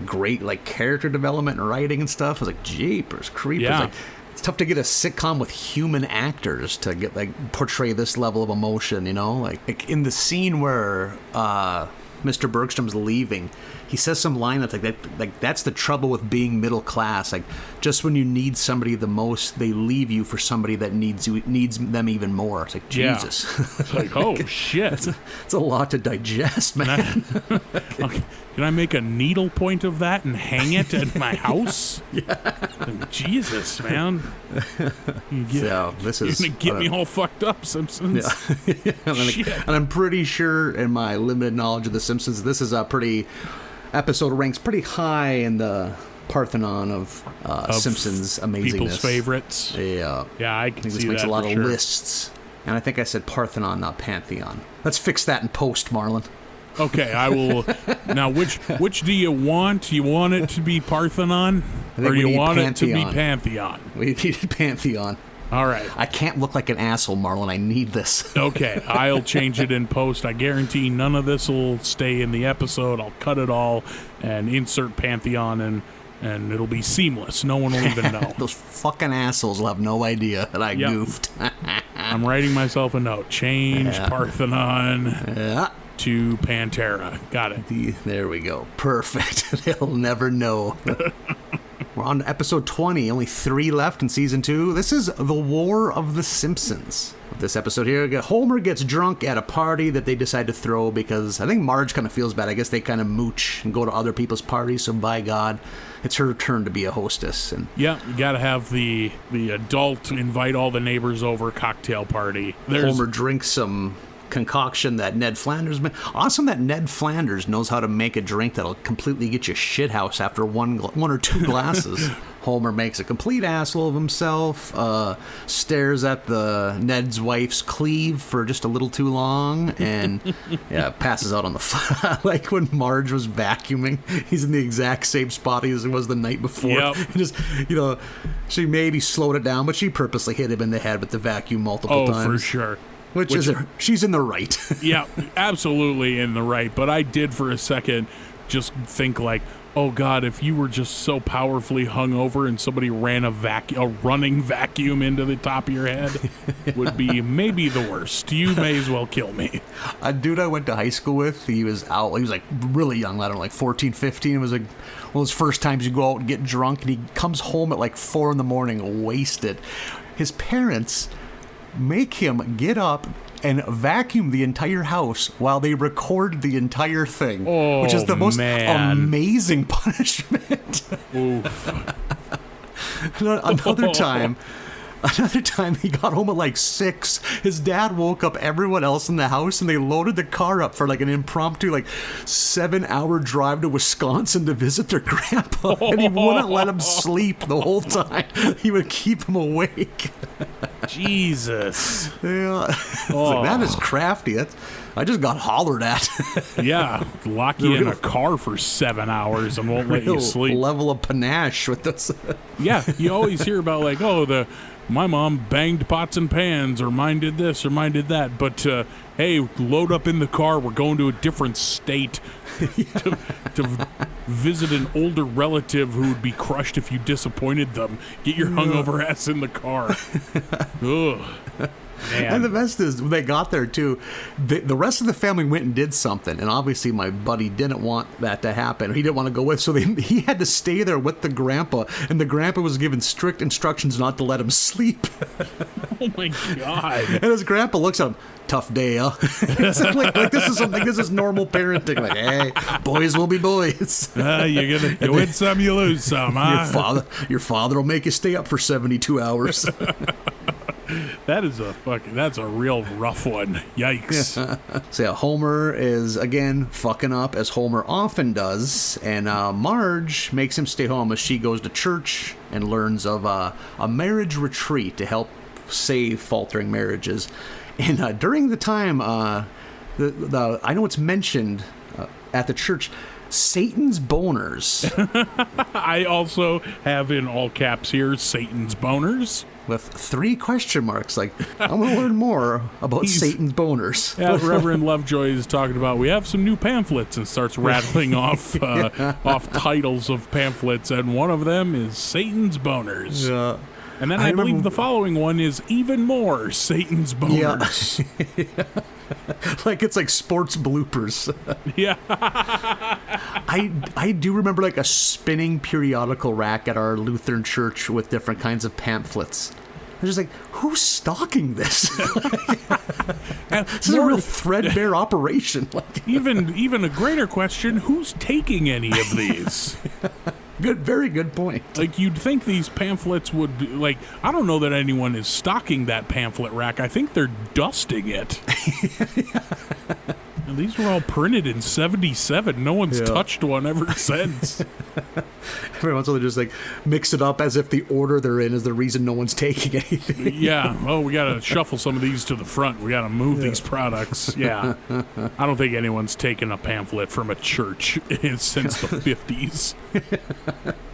great like character development and writing and stuff. I was like, jeepers creepers. Yeah. Like, it's tough to get a sitcom with human actors to get portray this level of emotion. You know, like in the scene where Mr. Bergstrom's leaving, he says some line that's like that's the trouble with being middle class. Like just when you need somebody the most, they leave you for somebody that needs them even more. It's like Jesus. Yeah. It's like, oh shit. It's a lot to digest, man. Can I make a needle point of that and hang it at my house? Yeah. Jesus, man. You're gonna get me all fucked up, Simpsons. Yeah. And I'm pretty sure, in my limited knowledge of The Simpsons, this is a pretty episode ranks pretty high in the Parthenon of Simpsons amazingness. People's favorites. Yeah. Yeah, I think see this makes that a lot for of sure. lists. And I think I said Parthenon, not Pantheon. Let's fix that in post, Marlin. Okay, I will. Now, which do you want? You want it to be Parthenon, or you want Pantheon. It to be Pantheon? We needed Pantheon. All right. I can't look like an asshole, Marlin. I need this. Okay, I'll change it in post. I guarantee none of this will stay in the episode. I'll cut it all and insert Pantheon, and it'll be seamless. No one will even know. Those fucking assholes will have no idea that I goofed. I'm writing myself a note. Change Parthenon to Pantera. Got it. There we go. Perfect. They'll never know. We're on episode 20. Only 3 left in season 2. This is The War of the Simpsons. This episode here, Homer gets drunk at a party that they decide to throw because I think Marge kind of feels bad. I guess they kind of mooch and go to other people's parties. So by God, it's her turn to be a hostess. And yeah, you got to have the adult invite all the neighbors over cocktail party. Homer drinks some concoction that Ned Flanders made. Awesome that Ned Flanders knows how to make a drink that'll completely get you shithouse after one or 2 glasses. Homer makes a complete asshole of himself, stares at Ned's wife's cleave for just a little too long, and passes out on the floor. Like when Marge was vacuuming, he's in the exact same spot as he was the night before. Yep. Just, she maybe slowed it down, but she purposely hit him in the head with the vacuum multiple times. Oh, for sure. Which is she's in the right. Yeah, absolutely in the right. But I did for a second just think like, oh God, if you were just so powerfully hungover and somebody ran a running vacuum into the top of your head, would be maybe the worst. You may as well kill me. A dude I went to high school with, he was like really young, I don't know, like 14, 15. It was like one of those first times you go out and get drunk, and he comes home at like 4 a.m. wasted. His parents make him get up and vacuum the entire house while they record the entire thing, which is the most amazing punishment. Oof. Another time he got home at like 6. His dad woke up everyone else in the house, and they loaded the car up for like an impromptu 7-hour drive to Wisconsin to visit their grandpa, and he wouldn't let him sleep the whole time. He would keep him awake. Jesus. Yeah. It's like, that is crafty. I just got hollered at. Yeah, lock you in a car for 7 hours and won't let you sleep. Level of panache with this. Yeah, you always hear about like, oh, my mom banged pots and pans, or mine did this, or mine did that. But hey, load up in the car. We're going to a different state to visit an older relative who would be crushed if you disappointed them. Get your hungover ass in the car. Ugh. Man. And the best is, when they got there, too, the rest of the family went and did something. And obviously, my buddy didn't want that to happen. He didn't want to go with. So he had to stay there with the grandpa. And the grandpa was given strict instructions not to let him sleep. Oh, my God. And his grandpa looks at him, tough day, huh? like this is normal parenting. Like, hey, boys will be boys. You win some, you lose some, huh? Your father will make you stay up for 72 hours. That's a real rough one. Yikes. So yeah, Homer is, again, fucking up, as Homer often does, and Marge makes him stay home as she goes to church and learns of a marriage retreat to help save faltering marriages. And during the time, I know it's mentioned at the church, Satan's boners. I also have in all caps here, Satan's boners. With 3 question marks. Like, I want to learn more about Satan's boners. Yeah, Reverend Lovejoy is talking about, we have some new pamphlets, and starts rattling off titles of pamphlets, and one of them is Satan's boners. Yeah. And then I believe the following one is even more Satan's boners. Yeah. Like it's like sports bloopers. Yeah. I do remember like a spinning periodical rack at our Lutheran church with different kinds of pamphlets. I was just like, who's stocking this? This is a real threadbare operation. Even a greater question, who's taking any of these? Very good point. Like, you'd think these pamphlets would, like, I don't know that anyone is stocking that pamphlet rack. I think they're dusting it. And these were all printed in 1977. No one's touched one ever since. Every once in a while, they just like mix it up as if the order they're in is the reason no one's taking anything. Yeah. Oh, we got to shuffle some of these to the front. We got to move these products. Yeah. I don't think anyone's taken a pamphlet from a church since the 50s.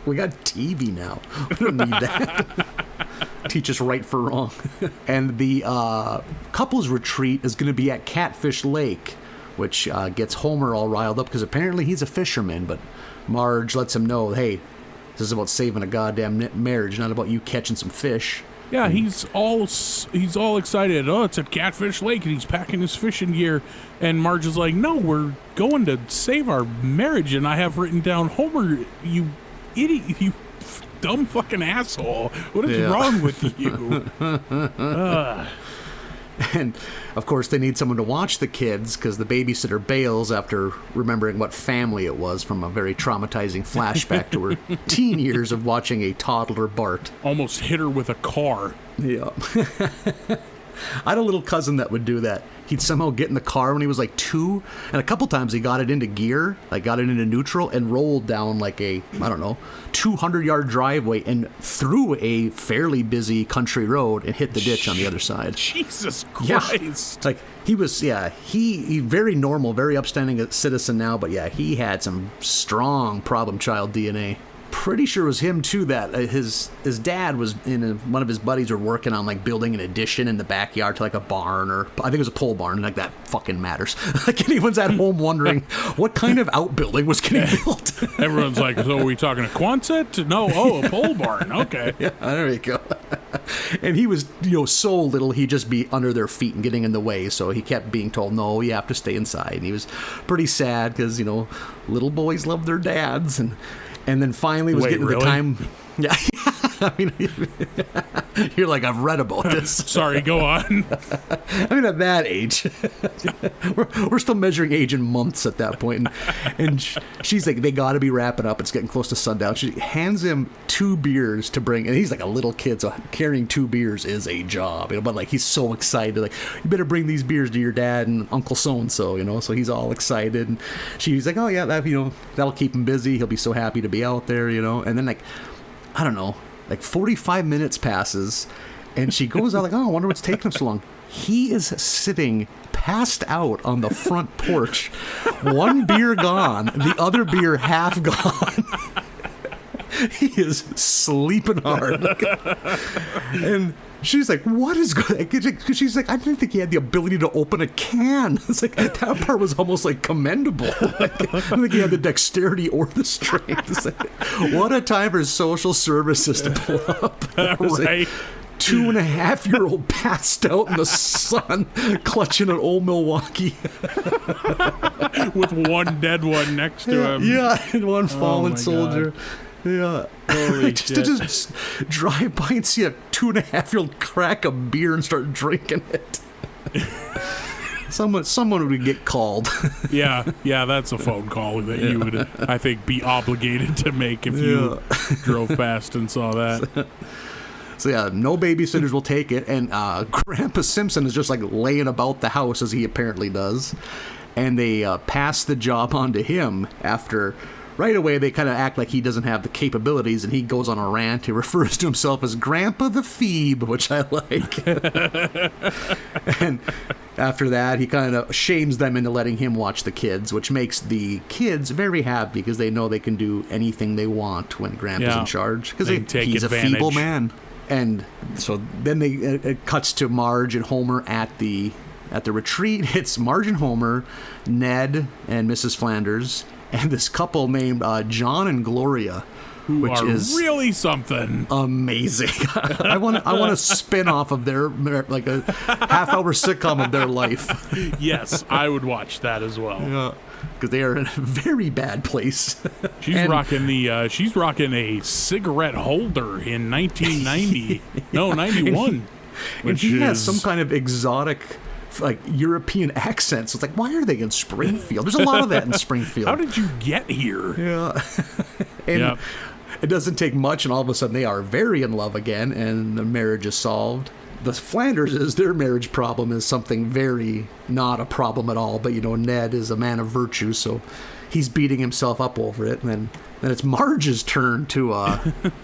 We got TV now. We don't need that. Teach us right for wrong. And the couples retreat is going to be at Catfish Lake, which gets Homer all riled up because apparently he's a fisherman, but Marge lets him know, hey, this is about saving a goddamn marriage, not about you catching some fish. Yeah, he's all excited. Oh, it's at Catfish Lake, and he's packing his fishing gear. And Marge is like, no, we're going to save our marriage. And I have written down, Homer, you idiot, you dumb fucking asshole. What is wrong with you? And, of course, they need someone to watch the kids because the babysitter bails after remembering what family it was from a very traumatizing flashback to her teen years of watching a toddler Bart. Almost hit her with a car. Yeah. I had a little cousin that would do that. He'd somehow get in the car when he was like 2, and a couple times he got it into gear, like got it into neutral, and rolled down like a, 200-yard driveway and through a fairly busy country road and hit the ditch on the other side. Jesus Christ. Yeah. Like, he was, he very normal, very upstanding citizen now, but yeah, he had some strong problem child DNA. Pretty sure it was him too that his dad was one of his buddies were working on like building an addition in the backyard to like a barn, or I think it was a pole barn. Like that fucking matters. Like anyone's at home wondering what kind of outbuilding was getting built. Everyone's like, so are we talking a Quonset? No, a pole barn. Okay. Yeah, there you go. And he was, so little he'd just be under their feet and getting in the way. So he kept being told, no, you have to stay inside. And he was pretty sad because, little boys love their dads. And then finally was getting the time. Yeah. I mean, you're like, I've read about this. Sorry, go on. I mean, at that age, we're still measuring age in months at that point. And she's like, they got to be wrapping up. It's getting close to sundown. She hands him 2 beers to bring. And he's like a little kid, so carrying 2 beers is a job. But like, he's so excited. Like, you better bring these beers to your dad and Uncle so-and-so, So he's all excited. And she's like, oh, yeah, that'll keep him busy. He'll be so happy to be out there, And then, like, I don't know. Like 45 minutes passes, And she goes out like, oh, I wonder what's taking him so long. He is sitting passed out on the front porch. One beer gone, the other beer half gone. He is sleeping hard. And she's like, what is going on? She's like, I didn't think he had the ability to open a can. It's like, that part was almost like commendable. Like, I don't think he had the dexterity or the strength. It's like, what a time for social services to pull up. Right. 2.5-year-old passed out in the sun, clutching an old Milwaukee. With one dead one next to him. Yeah, and one fallen my soldier. God. Yeah. Holy just shit. to just drive by and see a 2.5-year-old crack a beer and start drinking it. Someone would get called. Yeah, that's a phone call that you would, I think, be obligated to make if you drove past and saw that. So yeah, no babysitters will take it, and Grandpa Simpson is just like laying about the house as he apparently does, and they pass the job on to him after. Right away, they kind of act like he doesn't have the capabilities, and he goes on a rant. He refers to himself as Grandpa the Phoebe, which I like. And after that, he kind of shames them into letting him watch the kids, which makes the kids very happy because they know they can do anything they want when Grandpa's in charge. Because he's advantage. A feeble man. And so then it cuts to Marge and Homer at the retreat. It's Marge and Homer, Ned and Mrs. Flanders, and this couple named John and Gloria, which is really something amazing. I want a spin-off of their, like a half-hour sitcom of their life. Yes, I would watch that as well. Yeah, because they are in a very bad place. She's rocking a cigarette holder in 1990. No, 91. And he has some kind of exotic, like, European accent. So it's like, why are they in Springfield? There's a lot of that in Springfield. How did you get here? Yeah. And it doesn't take much, and all of a sudden they are very in love again, and the marriage is solved. The Flanders' their marriage problem is something very not a problem at all, but, Ned is a man of virtue, so he's beating himself up over it, and then it's Marge's turn to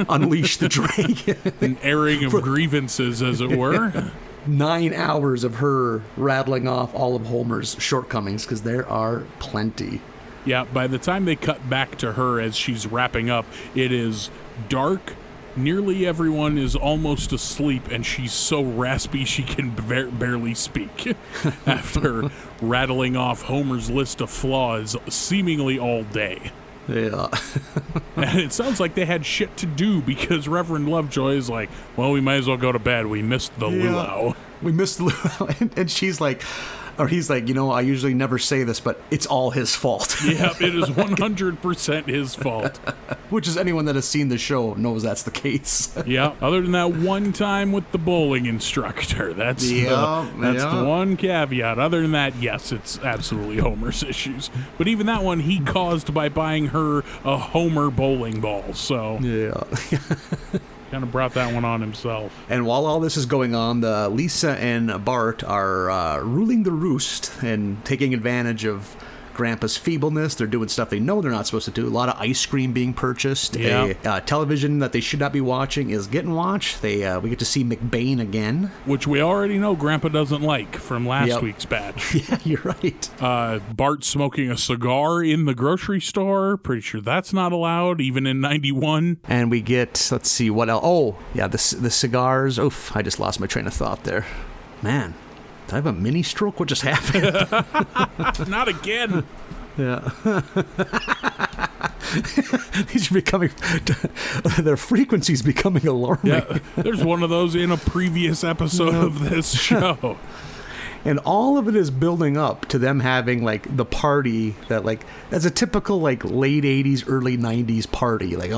unleash the dragon. An airing of grievances, as it were. 9 hours of her rattling off all of Homer's shortcomings, because there are plenty. Yeah, by the time they cut back to her as she's wrapping up, it is dark. Nearly everyone is almost asleep, and she's so raspy she can barely speak after rattling off Homer's list of flaws seemingly all day. Yeah. And it sounds like they had shit to do because Reverend Lovejoy is like, well, we might as well go to bed. We missed the luau. We missed the luau. And she's like, or he's like, I usually never say this, but it's all his fault. Yeah, it is 100% his fault. Which is anyone that has seen the show knows that's the case. Yeah, other than that one time with the bowling instructor. That's the one caveat. Other than that, yes, it's absolutely Homer's issues. But even that one he caused by buying her a Homer bowling ball. So yeah. Kind of brought that one on himself. And while all this is going on, Lisa and Bart are ruling the roost and taking advantage of Grandpa's feebleness. They're doing stuff they know they're not supposed to do. A lot of ice cream being purchased. Yeah. Television that they should not be watching is getting watched. We get to see McBain again. Which we already know Grandpa doesn't like from last week's batch. Yeah, you're right. Bart smoking a cigar in the grocery store. Pretty sure that's not allowed, even in 91. And we get, let's see, what else? Oh, yeah, the cigars. Oof, I just lost my train of thought there. Man. Did I have a mini stroke? What just happened? Not again. Yeah. These are becoming, their frequency's becoming alarming. Yeah, there's one of those in a previous episode of this show. And all of it is building up to them having, like, the party that, like, as a typical, like, late 80s, early 90s party. Like,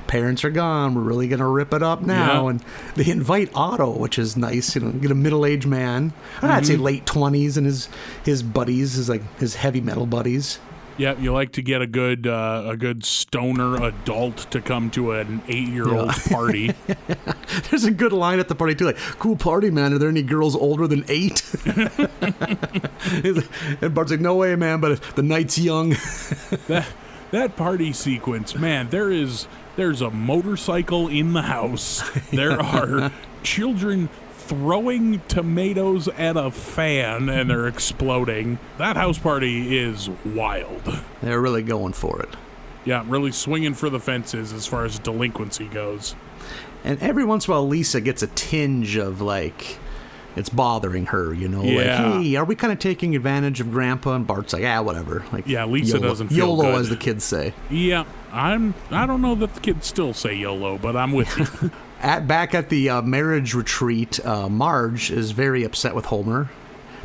parents are gone. We're really going to rip it up now. Yeah. And they invite Otto, which is nice. Get a middle-aged man. I'd say late 20s and his buddies, his heavy metal buddies. Yeah, you like to get a good stoner adult to come to an 8-year-old party. There's a good line at the party too, like, "Cool party, man. Are there any girls older than 8?" And Bart's like, "No way, man. But the night's young." That party sequence, man. There is There's a motorcycle in the house. There are children throwing tomatoes at a fan and they're exploding. That house party is wild. They're really going for it. Yeah, really swinging for the fences as far as delinquency goes. And every once in a while, Lisa gets a tinge of, like, it's bothering her, you know? Yeah. Like, hey, are we kind of taking advantage of Grandpa? And Bart's like, whatever. Like, Yeah, Lisa YOLO, doesn't feel YOLO, good. as the kids say. Yeah, I don't know that the kids still say YOLO, but I'm with you. Back at the marriage retreat, Marge is very upset with Homer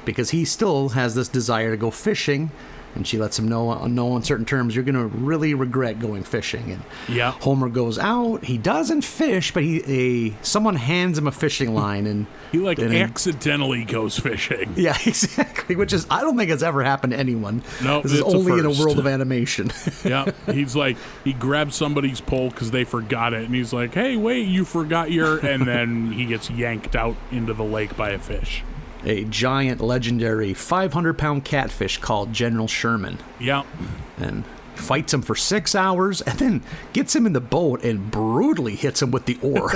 because he still has this desire to go fishing, and she lets him know on certain terms, you're going to really regret going fishing. And Yeah. Homer goes out. He doesn't fish, but someone hands him a fishing line, and He accidentally goes fishing. yeah, exactly. Which is, I don't think it's ever happened to anyone. No, this is it's a only in a first. world of animation. Yeah, he's like, he grabs somebody's pole because they forgot it, and he's like, hey, wait, you forgot your... And then he gets yanked out into the lake by a fish. A giant, legendary 500-pound catfish called General Sherman. Yeah. And fights him for 6 hours, and then gets him in the boat and brutally hits him with the oar.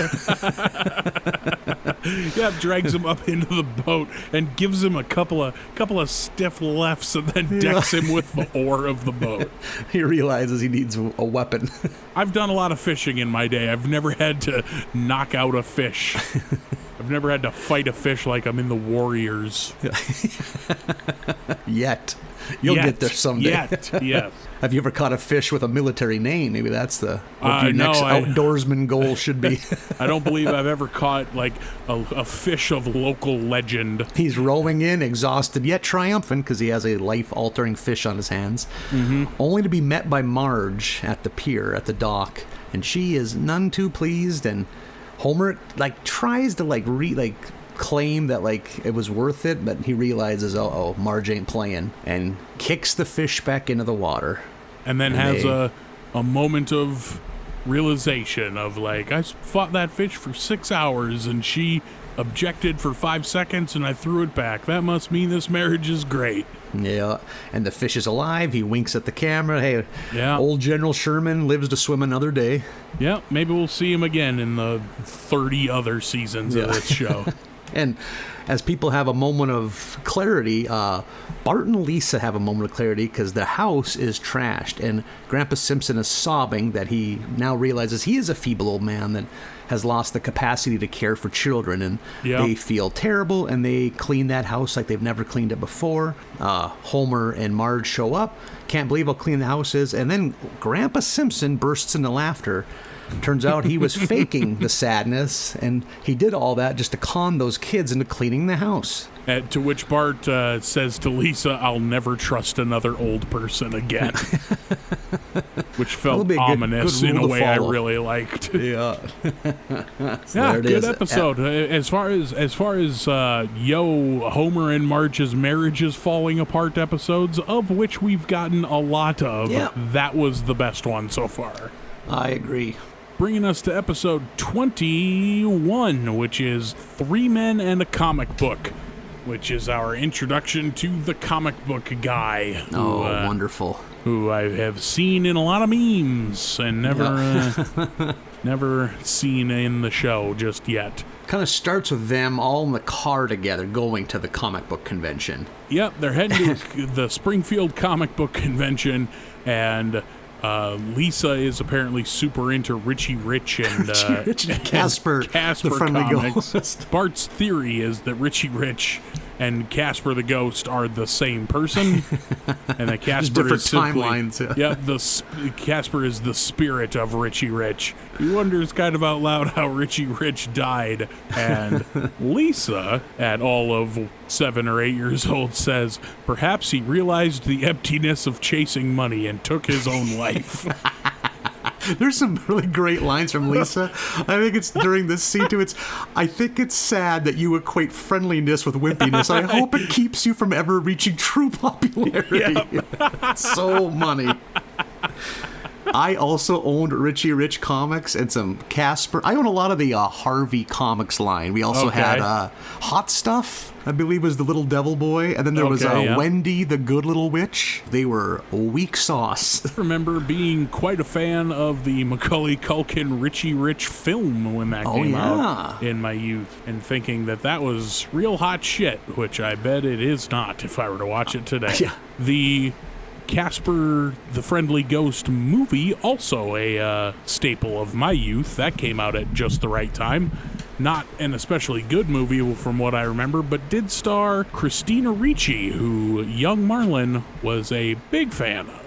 Yeah, drags him up into the boat and gives him a couple of stiff lefts and then decks him with the oar of the boat. He realizes he needs a weapon. I've done a lot of fishing in my day. I've never had to knock out a fish. I've never had to fight a fish like I'm in the Warriors. Yet. You'll get there someday. Yet, yes. Have you ever caught a fish with a military name? Maybe that's what your No, next outdoorsman goal should be. I don't believe I've ever caught like a fish of local legend. He's rowing in, exhausted yet triumphant because he has a life-altering fish on his hands, only to be met by Marge at the pier, at the dock, and she is none too pleased, and Homer tries to claim that it was worth it, but he realizes, Marge ain't playing, and kicks the fish back into the water. And then has a moment of realization of I fought that fish for 6 hours and she objected for 5 seconds and I threw it back. That must mean this marriage is great. Yeah, and the fish is alive. He winks at the camera. Hey, yeah. Old General Sherman lives to swim another day. Yeah, maybe we'll see him again in the 30 other seasons of this show. And as people have a moment of clarity, Bart and Lisa have a moment of clarity because the house is trashed, and Grandpa Simpson is sobbing that he now realizes he is a feeble old man that has lost the capacity to care for children, and they feel terrible, and they clean that house like they've never cleaned it before. Homer and Marge show up, can't believe how clean the house is, and then Grandpa Simpson bursts into laughter. Turns out he was faking the sadness, and he did all that just to con those kids into cleaning the house. To which Bart says to Lisa, I'll never trust another old person again. Which felt ominous in a way I really liked. Yeah. Yeah, good episode. As far as Homer and Marge's marriages falling apart episodes, of which we've gotten a lot of, that was the best one so far. I agree. Bringing us to episode 21, which is 3 Men and a Comic Book, which is our introduction to the comic book guy. Wonderful. Who I have seen in a lot of memes and never seen in the show just yet. Kind of starts with them all in the car together going to the comic book convention. Yep, they're heading to the Springfield Comic Book Convention, and Lisa is apparently super into Richie Rich and Casper the Friendly comics. Ghost. Bart's theory is that Richie Rich and Casper the Ghost are the same person, and that Casper is simply timelines. Casper is the spirit of Richie Rich. He wonders kind of out loud how Richie Rich died, and Lisa, at all of 7 or 8 years old, says perhaps he realized the emptiness of chasing money and took his own life. There's some really great lines from Lisa. I think it's during this scene too. I think it's sad that you equate friendliness with wimpiness. I hope it keeps you from ever reaching true popularity. So money. I also owned Richie Rich comics and some Casper. I own a lot of the Harvey Comics line. We also had Hot Stuff, I believe was the little devil boy. And then there was Wendy, the good little witch. They were weak sauce. I remember being quite a fan of the Macaulay Culkin Richie Rich film when that came out in my youth, and thinking that was real hot shit, which I bet it is not if I were to watch it today. Yeah. The Casper the Friendly Ghost movie, also a staple of my youth. That came out at just the right time. Not an especially good movie from what I remember, but did star Christina Ricci, who young Marlin was a big fan of.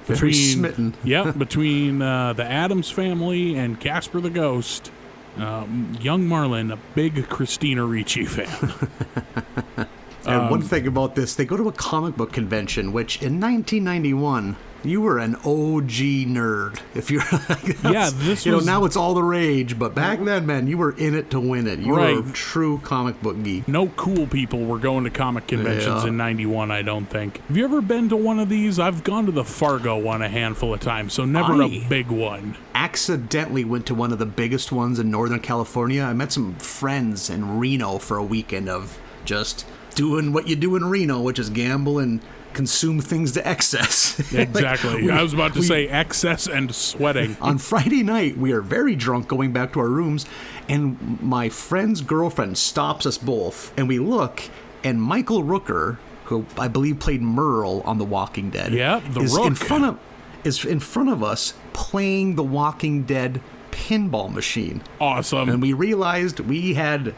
Very smitten. Between the Addams Family and Casper the Ghost, young Marlin, a big Christina Ricci fan. And one thing about this, they go to a comic book convention, which in 1991, you were an OG nerd. If you're this was, now it's all the rage, but back then, man, you were in it to win it. You were a true comic book geek. No cool people were going to comic conventions in 91, I don't think. Have you ever been to one of these? I've gone to the Fargo one a handful of times, so never a big one. Accidentally went to one of the biggest ones in Northern California. I met some friends in Reno for a weekend of just doing what you do in Reno, which is gamble and consume things to excess. Exactly. I was about to say excess and sweating. On Friday night, we are very drunk going back to our rooms, and my friend's girlfriend stops us both, and we look, and Michael Rooker, who I believe played Merle on The Walking Dead, is Rook. in front of us playing The Walking Dead pinball machine. Awesome. And we realized we had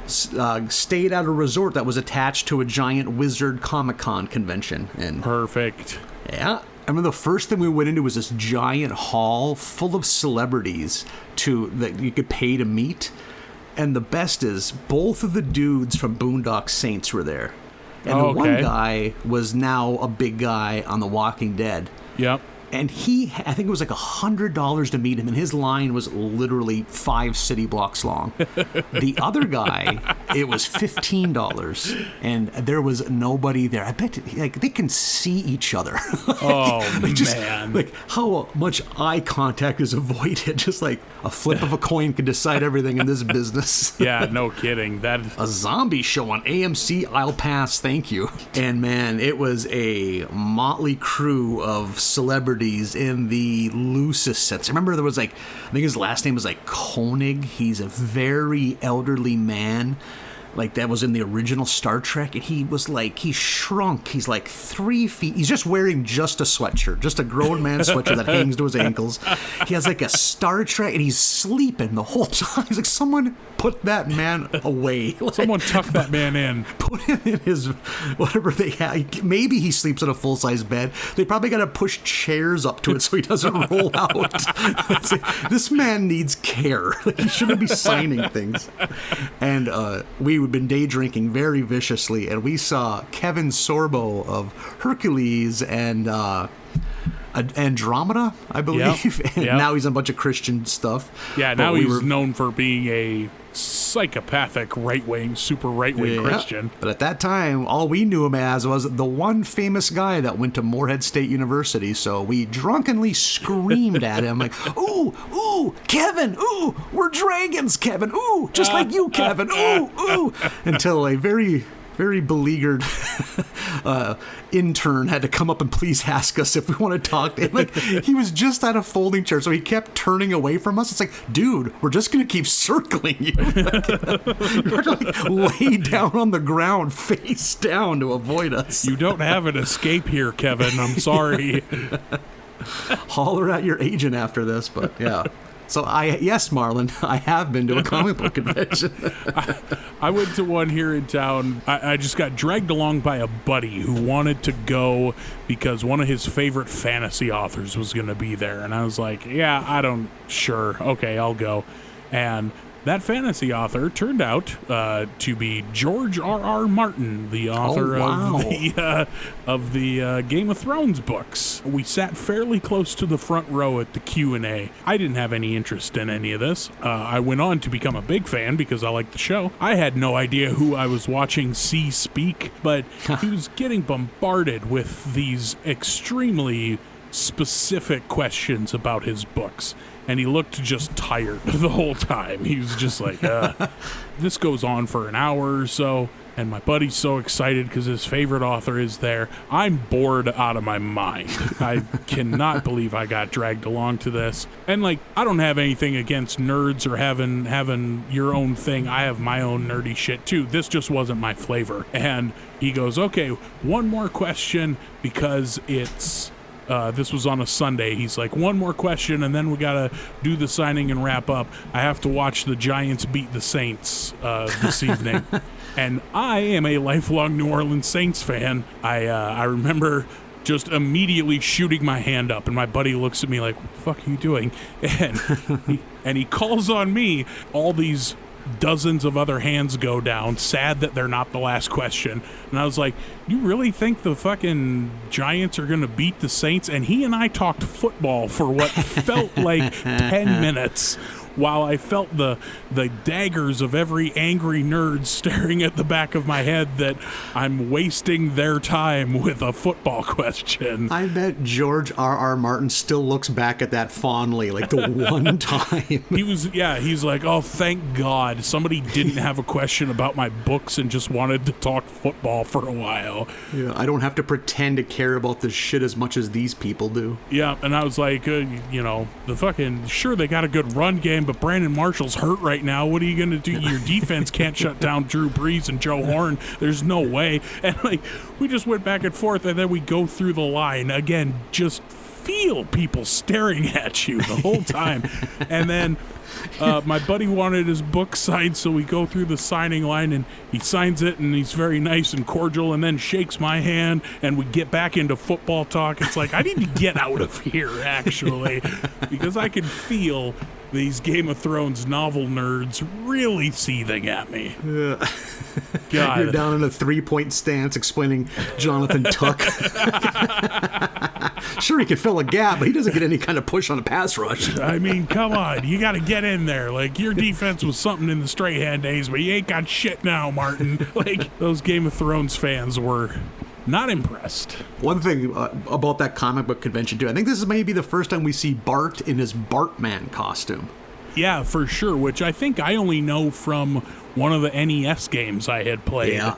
stayed at a resort that was attached to a giant Wizard Comic-Con convention. And perfect. Yeah. I mean, the first thing we went into was this giant hall full of celebrities that you could pay to meet. And the best is, both of the dudes from Boondock Saints were there. And the one guy was now a big guy on The Walking Dead. Yep. And I think it was like $100 to meet him, and his line was literally 5 city blocks long. The other guy, it was $15, and there was nobody there. I bet they can see each other. Man. Like how much eye contact is avoided. Just like a flip of a coin can decide everything in this business. Yeah, no kidding. A zombie show on AMC, I'll pass, thank you. And man, it was a motley crew of celebrities in the loosest sense. I remember there was I think his last name was Koenig. He's a very elderly man. That was in the original Star Trek, and he was he shrunk. He's 3 feet. He's just wearing just a sweatshirt, just a grown man sweatshirt that hangs to his ankles. He has a Star Trek, and he's sleeping the whole time. He's someone put that man away. Someone tuck that man in. Put him in his, whatever they have. Maybe he sleeps in a full-size bed. They probably got to push chairs up to it so he doesn't roll out. This man needs care. He shouldn't be signing things. And we've been day drinking very viciously, and we saw Kevin Sorbo of Hercules and Andromeda, I believe. Yep. And now he's on a bunch of Christian stuff. Yeah, now he's known for being a psychopathic super right-wing Christian. But at that time, all we knew him as was the one famous guy that went to Morehead State University. So we drunkenly screamed at him ooh, Kevin, ooh, we're dragons, Kevin, ooh, just like you, Kevin, ooh, until a very, very beleaguered intern had to come up and please ask us if we want to talk to him. He was just at a folding chair, so he kept turning away from us. It's dude, we're just going to keep circling you. You have to lay down on the ground face down to avoid us. You don't have an escape here, Kevin. I'm sorry. Holler at your agent after this, but yeah. So yes, Marlin, I have been to a comic book convention. I went to one here in town. I just got dragged along by a buddy who wanted to go because one of his favorite fantasy authors was going to be there. And I was like, yeah, sure. Okay, I'll go. And that fantasy author turned out to be George R.R. Martin, the author of the Game of Thrones books. We sat fairly close to the front row at the Q&A. I didn't have any interest in any of this. I went on to become a big fan because I liked the show. I had no idea who I was watching speak, but he was getting bombarded with these extremely specific questions about his books. And he looked just tired the whole time. He was just like, this goes on for an hour or so. And my buddy's so excited because his favorite author is there. I'm bored out of my mind. I cannot believe I got dragged along to this. And, like, I don't have anything against nerds or having your own thing. I have my own nerdy shit, too. This just wasn't my flavor. And he goes, okay, one more question because it's... this was on a Sunday. He's like, one more question, and then we got to do the signing and wrap up. I have to watch the Giants beat the Saints this evening. And I am a lifelong New Orleans Saints fan. I remember just immediately shooting my hand up, and my buddy looks at me like, what the fuck are you doing? And he calls on me. All these dozens of other hands go down, sad that they're not the last question. And I was like, you really think the fucking Giants are going to beat the Saints? And he and I talked football for what felt like 10 minutes while I felt the daggers of every angry nerd staring at the back of my head that I'm wasting their time with a football question. I bet George R.R. Martin still looks back at that fondly, like the one time. He's like, oh, thank God somebody didn't have a question about my books and just wanted to talk football for a while. Yeah, I don't have to pretend to care about this shit as much as these people do. Yeah, and I was like, sure, they got a good run game, but Brandon Marshall's hurt right now. What are you going to do? Your defense can't shut down Drew Brees and Joe Horn. There's no way. And, like, we just went back and forth, and then we go through the line. Again, just feel people staring at you the whole time. And then my buddy wanted his book signed, so we go through the signing line, and he signs it, and he's very nice and cordial, and then shakes my hand, and we get back into football talk. It's like, I need to get out of here, actually, because I can feel these Game of Thrones novel nerds really seething at me. Yeah. God. You're down in a 3-point stance explaining Jonathan Tuck. Sure, he could fill a gap, but he doesn't get any kind of push on a pass rush. I mean, come on. You got to get in there. Like, your defense was something in the Strahan days, but you ain't got shit now, Martin. Like, those Game of Thrones fans were not impressed. One thing about that comic book convention, too, I think this is maybe the first time we see Bart in his Bartman costume. Yeah, for sure, which I think I only know from one of the NES games I had played. Yeah.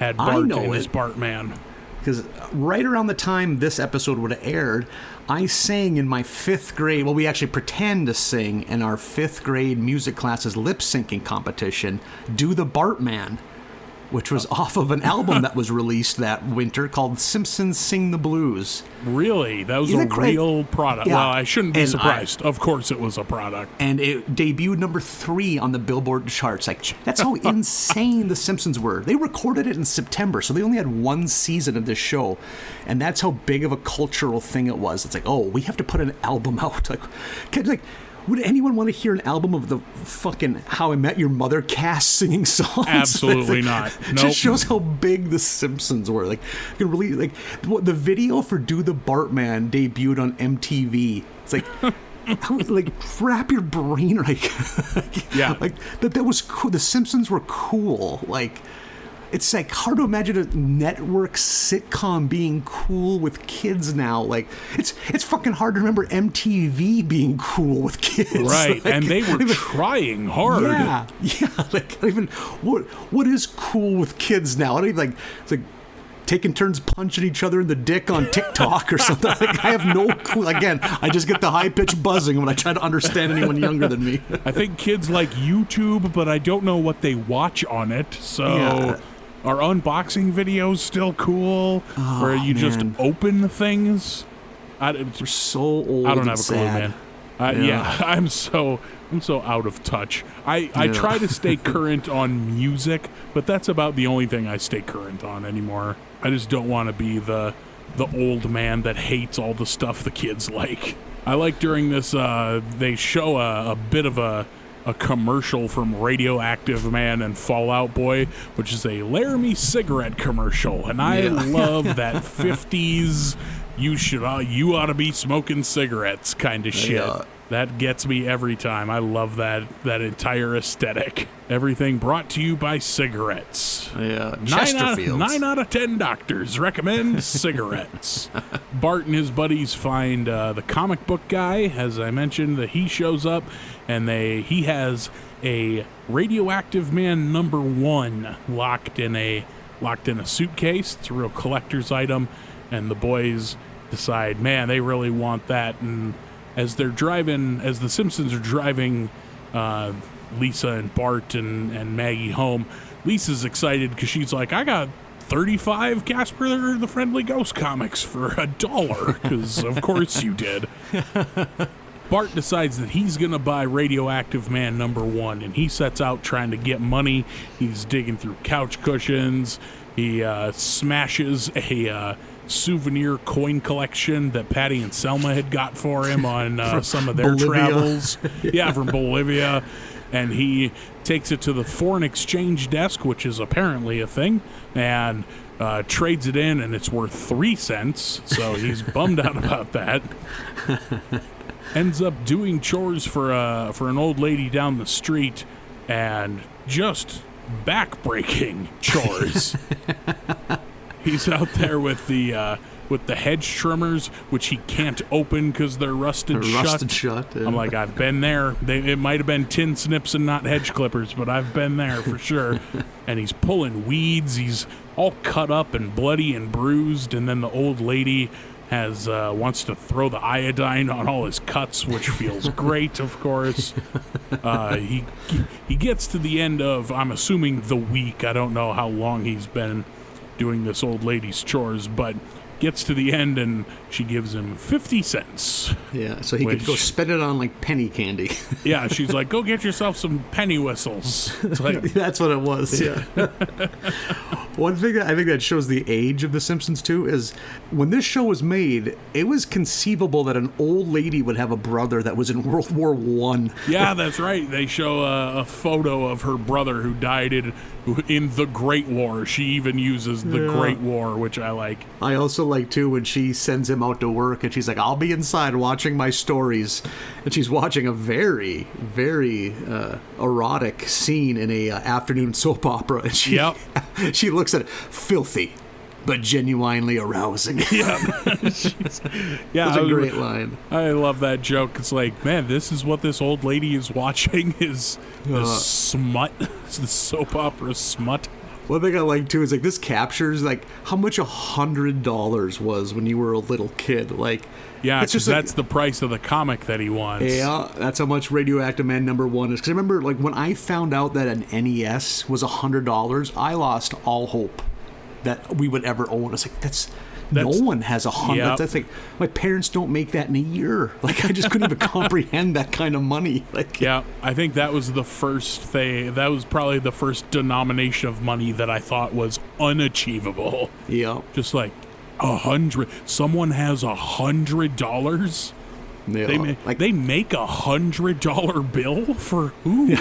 Had Bart in his Bartman. Because right around the time this episode would have aired, I sang in my 5th grade, well, we actually pretend to sing in our 5th grade music class's lip-syncing competition, Do the Bartman, which was off of an album that was released that winter called Simpsons Sing the Blues. Really? That was a real product. Yeah. Well, I shouldn't be surprised. Of course it was a product. And it debuted number 3 on the Billboard charts. Like, that's how insane The Simpsons were. They recorded it in September, so they only had 1 season of this show. And that's how big of a cultural thing it was. It's like, oh, we have to put an album out. Like, would anyone want to hear an album of the fucking How I Met Your Mother cast singing songs? Absolutely not. Nope. Just shows how big The Simpsons were. Like, you can really, like, the video for Do the Bartman debuted on MTV. It's like, like, wrap your brain, yeah, like that was cool. The Simpsons were cool. Like, it's like hard to imagine a network sitcom being cool with kids now. Like, it's fucking hard to remember MTV being cool with kids. Right, like, and they were trying hard. Yeah. Like, even what is cool with kids now? I don't even it's like taking turns punching each other in the dick on TikTok or something. Like, I have no clue. Again, I just get the high-pitched buzzing when I try to understand anyone younger than me. I think kids like YouTube, but I don't know what they watch on it. So. Yeah. Are unboxing videos still cool? Where you just open things? We're so old. I don't have a clue, sad. man. Yeah, I'm so out of touch. I try to stay current on music, but that's about the only thing I stay current on anymore. I just don't want to be the old man that hates all the stuff the kids like. I like during this, they show a bit of a commercial from Radioactive Man and Fall Out Boy, which is a Laramie cigarette commercial, and I love that 50s you ought to be smoking cigarettes kind of shit. That gets me every time. I love that entire aesthetic. Everything brought to you by cigarettes. Yeah, 9 out of 10 doctors recommend cigarettes. Bart and his buddies find the comic book guy, as I mentioned, that he shows up, and he has a Radioactive Man #1 locked in a suitcase. It's a real collector's item, and the boys decide, man, they really want that. And as the Simpsons are driving Lisa and Bart and Maggie home, Lisa's excited because she's like, I got 35 Casper the Friendly Ghost comics for $1, because of course you did. Bart decides that he's going to buy Radioactive Man #1, and he sets out trying to get money. He's digging through couch cushions. He smashes a souvenir coin collection that Patty and Selma had got for him on some of their travels. Yeah, from Bolivia. And he takes it to the foreign exchange desk, which is apparently a thing, and trades it in, and it's worth 3 cents. So he's bummed out about that. Ends up doing chores for an old lady down the street, and just back-breaking chores. He's out there with the hedge trimmers, which he can't open because they're rusted shut. Yeah. I'm like, I've been there. It might have been tin snips and not hedge clippers, but I've been there for sure. And he's pulling weeds. He's all cut up and bloody and bruised. And then the old lady wants to throw the iodine on all his cuts, which feels great, of course. He gets to the end of, I'm assuming, the week. I don't know how long he's been doing this old lady's chores, but gets to the end and she gives him 50 cents. Yeah, so he could go spend it on like penny candy. Yeah, she's like, go get yourself some penny whistles. It's like, that's what it was. Yeah. One thing that I think that shows the age of The Simpsons too is when this show was made, it was conceivable that an old lady would have a brother that was in World War I. Yeah, that's right. They show a photo of her brother who died in the Great War. She even uses the Great War, which I like. I also like too when she sends him out to work and she's like, I'll be inside watching my stories, and she's watching a very, very erotic scene in a afternoon soap opera, and she looks at it, filthy but genuinely arousing. Yeah. Yeah, that's a great line. I love that joke. It's like, man, this is what this old lady is watching, is this smut. It's the soap opera smut. One thing I like too is like this captures like how much $100 was when you were a little kid. Like, yeah, it's just that's the price of the comic that he wants. Yeah, that's how much Radioactive Man #1 is. Because I remember, like, when I found out that an NES was $100, I lost all hope that we would ever own. It's like that's no one has 100. Yep. That's like, my parents don't make that in a year. Like, I just couldn't even comprehend that kind of money. Like, yeah, I think that was the first thing. That was probably the first denomination of money that I thought was unachievable. Yeah, just like 100. Someone has $100. Yeah, they make $100 bill for who? Yeah,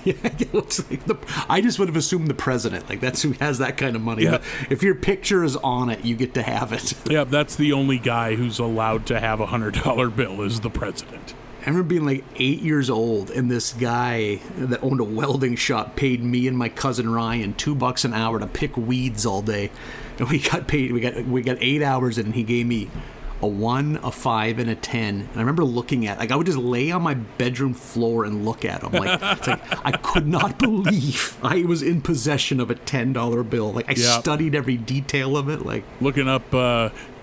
it's like I just would have assumed the president. Like, that's who has that kind of money. Yeah. But if your picture is on it, you get to have it. Yeah, that's the only guy who's allowed to have $100 bill is the president. I remember being like 8 years old, and this guy that owned a welding shop paid me and my cousin Ryan $2 an hour to pick weeds all day, and we got paid. We got 8 hours in, and he gave me a 1, a 5, and a 10. And I remember looking at, like, I would just lay on my bedroom floor and look at them. Like, it's like I could not believe I was in possession of a $10 bill. Like, I studied every detail of it. Like, looking up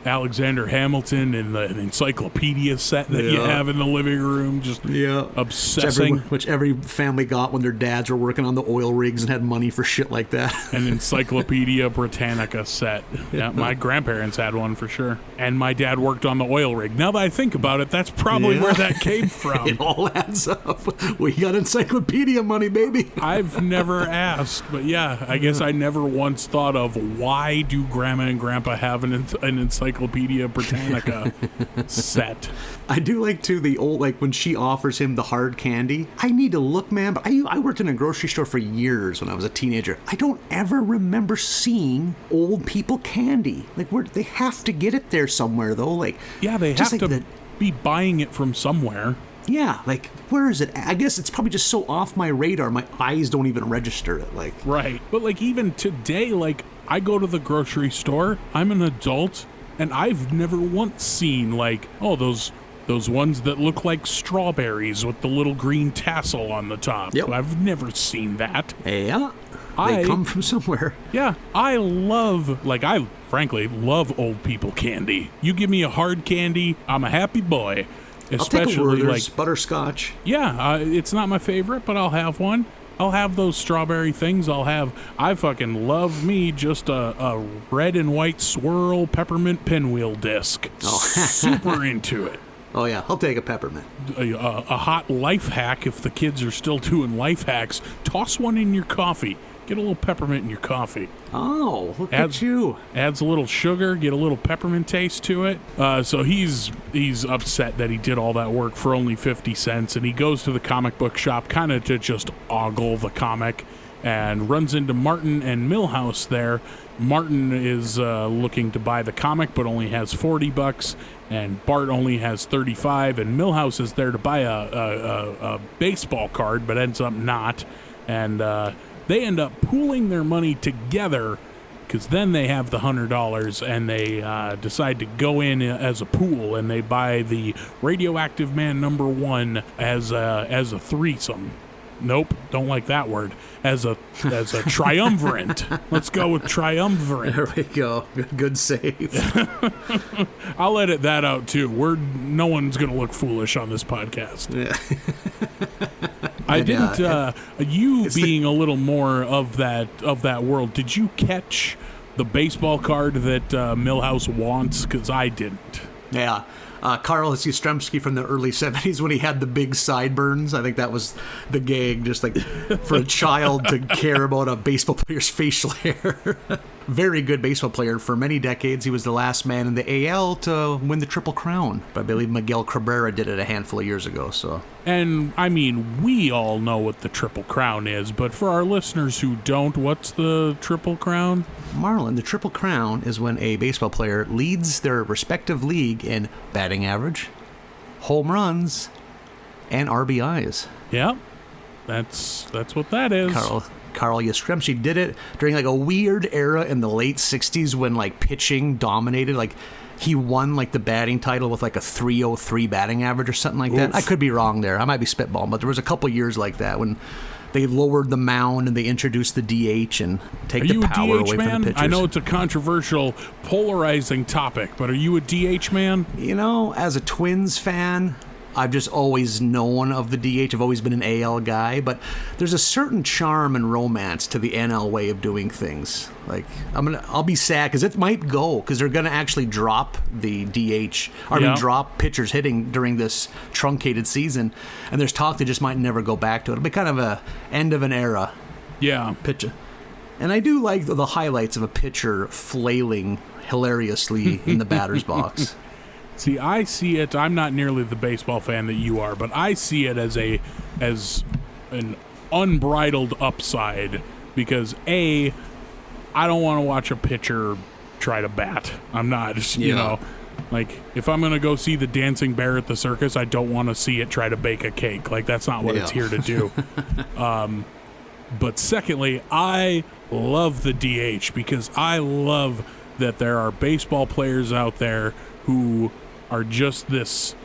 Alexander Hamilton and the encyclopedia set that you have in the living room, just obsessing. Which every family got when their dads were working on the oil rigs and had money for shit like that. An Encyclopedia Britannica set. Yeah, my grandparents had one for sure. And my dad worked on the oil rig. Now that I think about it, that's probably where that came from. It all adds up. We got encyclopedia money, baby. I've never asked, but yeah, I guess I never once thought of why do Grandma and Grandpa have an Encyclopedia Britannica set. I do like too the old, like when she offers him the hard candy. I need to look, man, but I worked in a grocery store for years when I was a teenager. I don't ever remember seeing old people candy. Like, they have to get it there somewhere though. Like, yeah, they have to be buying it from somewhere. Yeah, like, where is it? I guess it's probably just so off my radar, my eyes don't even register it, like. Right. But, like, even today, like, I go to the grocery store, I'm an adult, and I've never once seen, like, those ones that look like strawberries with the little green tassel on the top. Yep. I've never seen that. Yeah, they come from somewhere. Yeah, I frankly love old people candy. You give me a hard candy, I'm a happy boy. Especially, I'll take a Werther's, like, butterscotch. Yeah, it's not my favorite, but I'll have one. I'll have those strawberry things. I fucking love me just a red and white swirl peppermint pinwheel disc. Oh. Super into it. Oh, yeah, I'll take a peppermint. A hot life hack, if the kids are still doing life hacks, toss one in your coffee. Get a little peppermint in your coffee. Oh, look at you. Adds a little sugar, get a little peppermint taste to it. So he's upset that he did all that work for only 50 cents, and he goes to the comic book shop kind of to just ogle the comic, and runs into Martin and Milhouse there. Martin is looking to buy the comic, but only has $40, and Bart only has 35, and Milhouse is there to buy a baseball card, but ends up not, and they end up pooling their money together, because then they have the $100, and they decide to go in as a pool, and they buy the Radioactive Man #1 as a threesome. Nope, don't like that word. As a triumvirate. Let's go with triumvirate. There we go. Good save. I'll edit that out too. No one's gonna look foolish on this podcast. Yeah. I didn't. Being a little more of that world, did you catch the baseball card that Milhouse wants? Because I didn't. Yeah. Karl Yastrzemski from the early 70s when he had the big sideburns. I think that was the gag, just like for a child to care about a baseball player's facial hair. Very good baseball player for many decades. He was the last man in the AL to win the Triple Crown. But I believe Miguel Cabrera did it a handful of years ago. So. And, I mean, we all know what the Triple Crown is, but for our listeners who don't, what's the Triple Crown? Marlin, the Triple Crown is when a baseball player leads their respective league in batting average, home runs, and RBIs. Yeah, that's what that is. Karl Yastrzemski did it during like a weird era in the late 60s when like pitching dominated. Like he won like the batting title with like a 303 batting average or something like that. I could be wrong there. I might be spitballing, but there was a couple years like that when they lowered the mound and they introduced the DH and take the power away from the pitchers. I know it's a controversial, polarizing topic, but are you a DH man? You know, as a Twins fan, I've just always known of the DH. I've always been an AL guy, but there's a certain charm and romance to the NL way of doing things. Like, I'll be sad because it might go because they're gonna actually drop the DH. Drop pitchers hitting during this truncated season, and there's talk they just might never go back to it. It'll be kind of a end of an era. Yeah, pitcher. And I do like the highlights of a pitcher flailing hilariously in the batter's box. See, I see it. I'm not nearly the baseball fan that you are, but I see it as an unbridled upside because I don't want to watch a pitcher try to bat. I'm not, you know, like if I'm gonna go see the dancing bear at the circus, I don't want to see it try to bake a cake. Like that's not what it's here to do. But secondly, I love the DH because I love that there are baseball players out there who are just this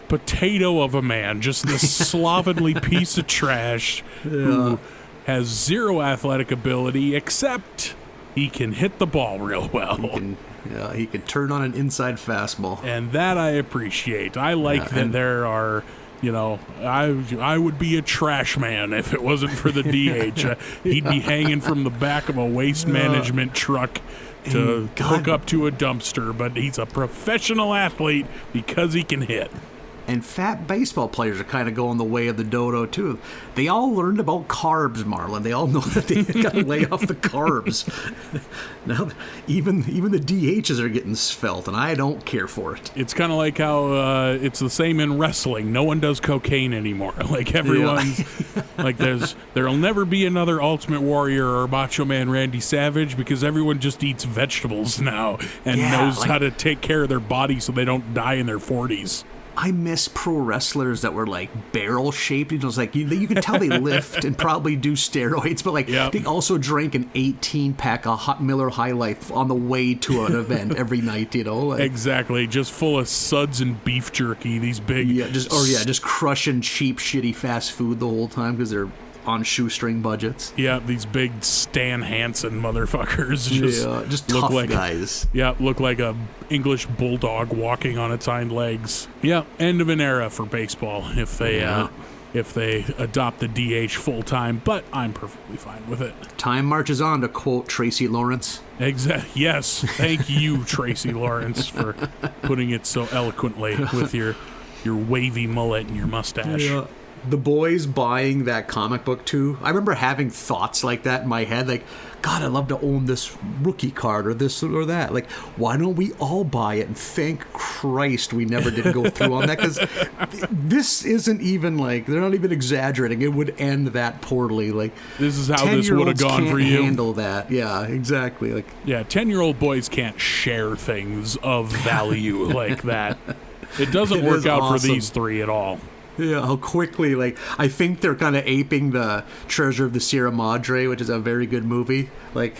potato of a man, just this slovenly piece of trash who has zero athletic ability, except he can hit the ball real well. He can turn on an inside fastball. And that I appreciate. I like that there are, you know, I would be a trash man if it wasn't for the DH. He'd be hanging from the back of a waste management truck to hook up to a dumpster, but he's a professional athlete because he can hit. And fat baseball players are kind of going the way of the dodo, too. They all learned about carbs, Marlin. They all know that they got to lay off the carbs. Now, even the DHs are getting svelte, and I don't care for it. It's kind of like how it's the same in wrestling. No one does cocaine anymore. Like, everyone's... like, there'll never be another Ultimate Warrior or Macho Man Randy Savage because everyone just eats vegetables now and knows how to take care of their body so they don't die in their 40s. I miss pro wrestlers that were like barrel shaped. It was like you could tell they lift and probably do steroids, but like they also drank an 18-pack of Hot Miller High Life on the way to an event every night. Like, exactly, just full of suds and beef jerky. These big just crushing cheap, shitty fast food the whole time because they're on shoestring budgets. Yeah, these big Stan Hansen motherfuckers just look tough like guys. Yeah, look like a English bulldog walking on its hind legs. Yeah, end of an era for baseball if they adopt the DH full time, but I'm perfectly fine with it. Time marches on, to quote Tracy Lawrence. Yes, thank you, Tracy Lawrence, for putting it so eloquently with your wavy mullet and your mustache. Yeah. The boys buying that comic book too. I remember having thoughts like that in my head, like, God, I'd love to own this rookie card or this or that. Like, why don't we all buy it? And thank Christ we never did go through on that, because this isn't even like, they're not even exaggerating. It would end that poorly. Like, this is how this would have gone for you. Handle that, yeah, exactly. Like, yeah, 10-year-old boys can't share things of value like that. It doesn't work out for these three at all. Yeah, how quickly, like, I think they're kind of aping the Treasure of the Sierra Madre, which is a very good movie. Like,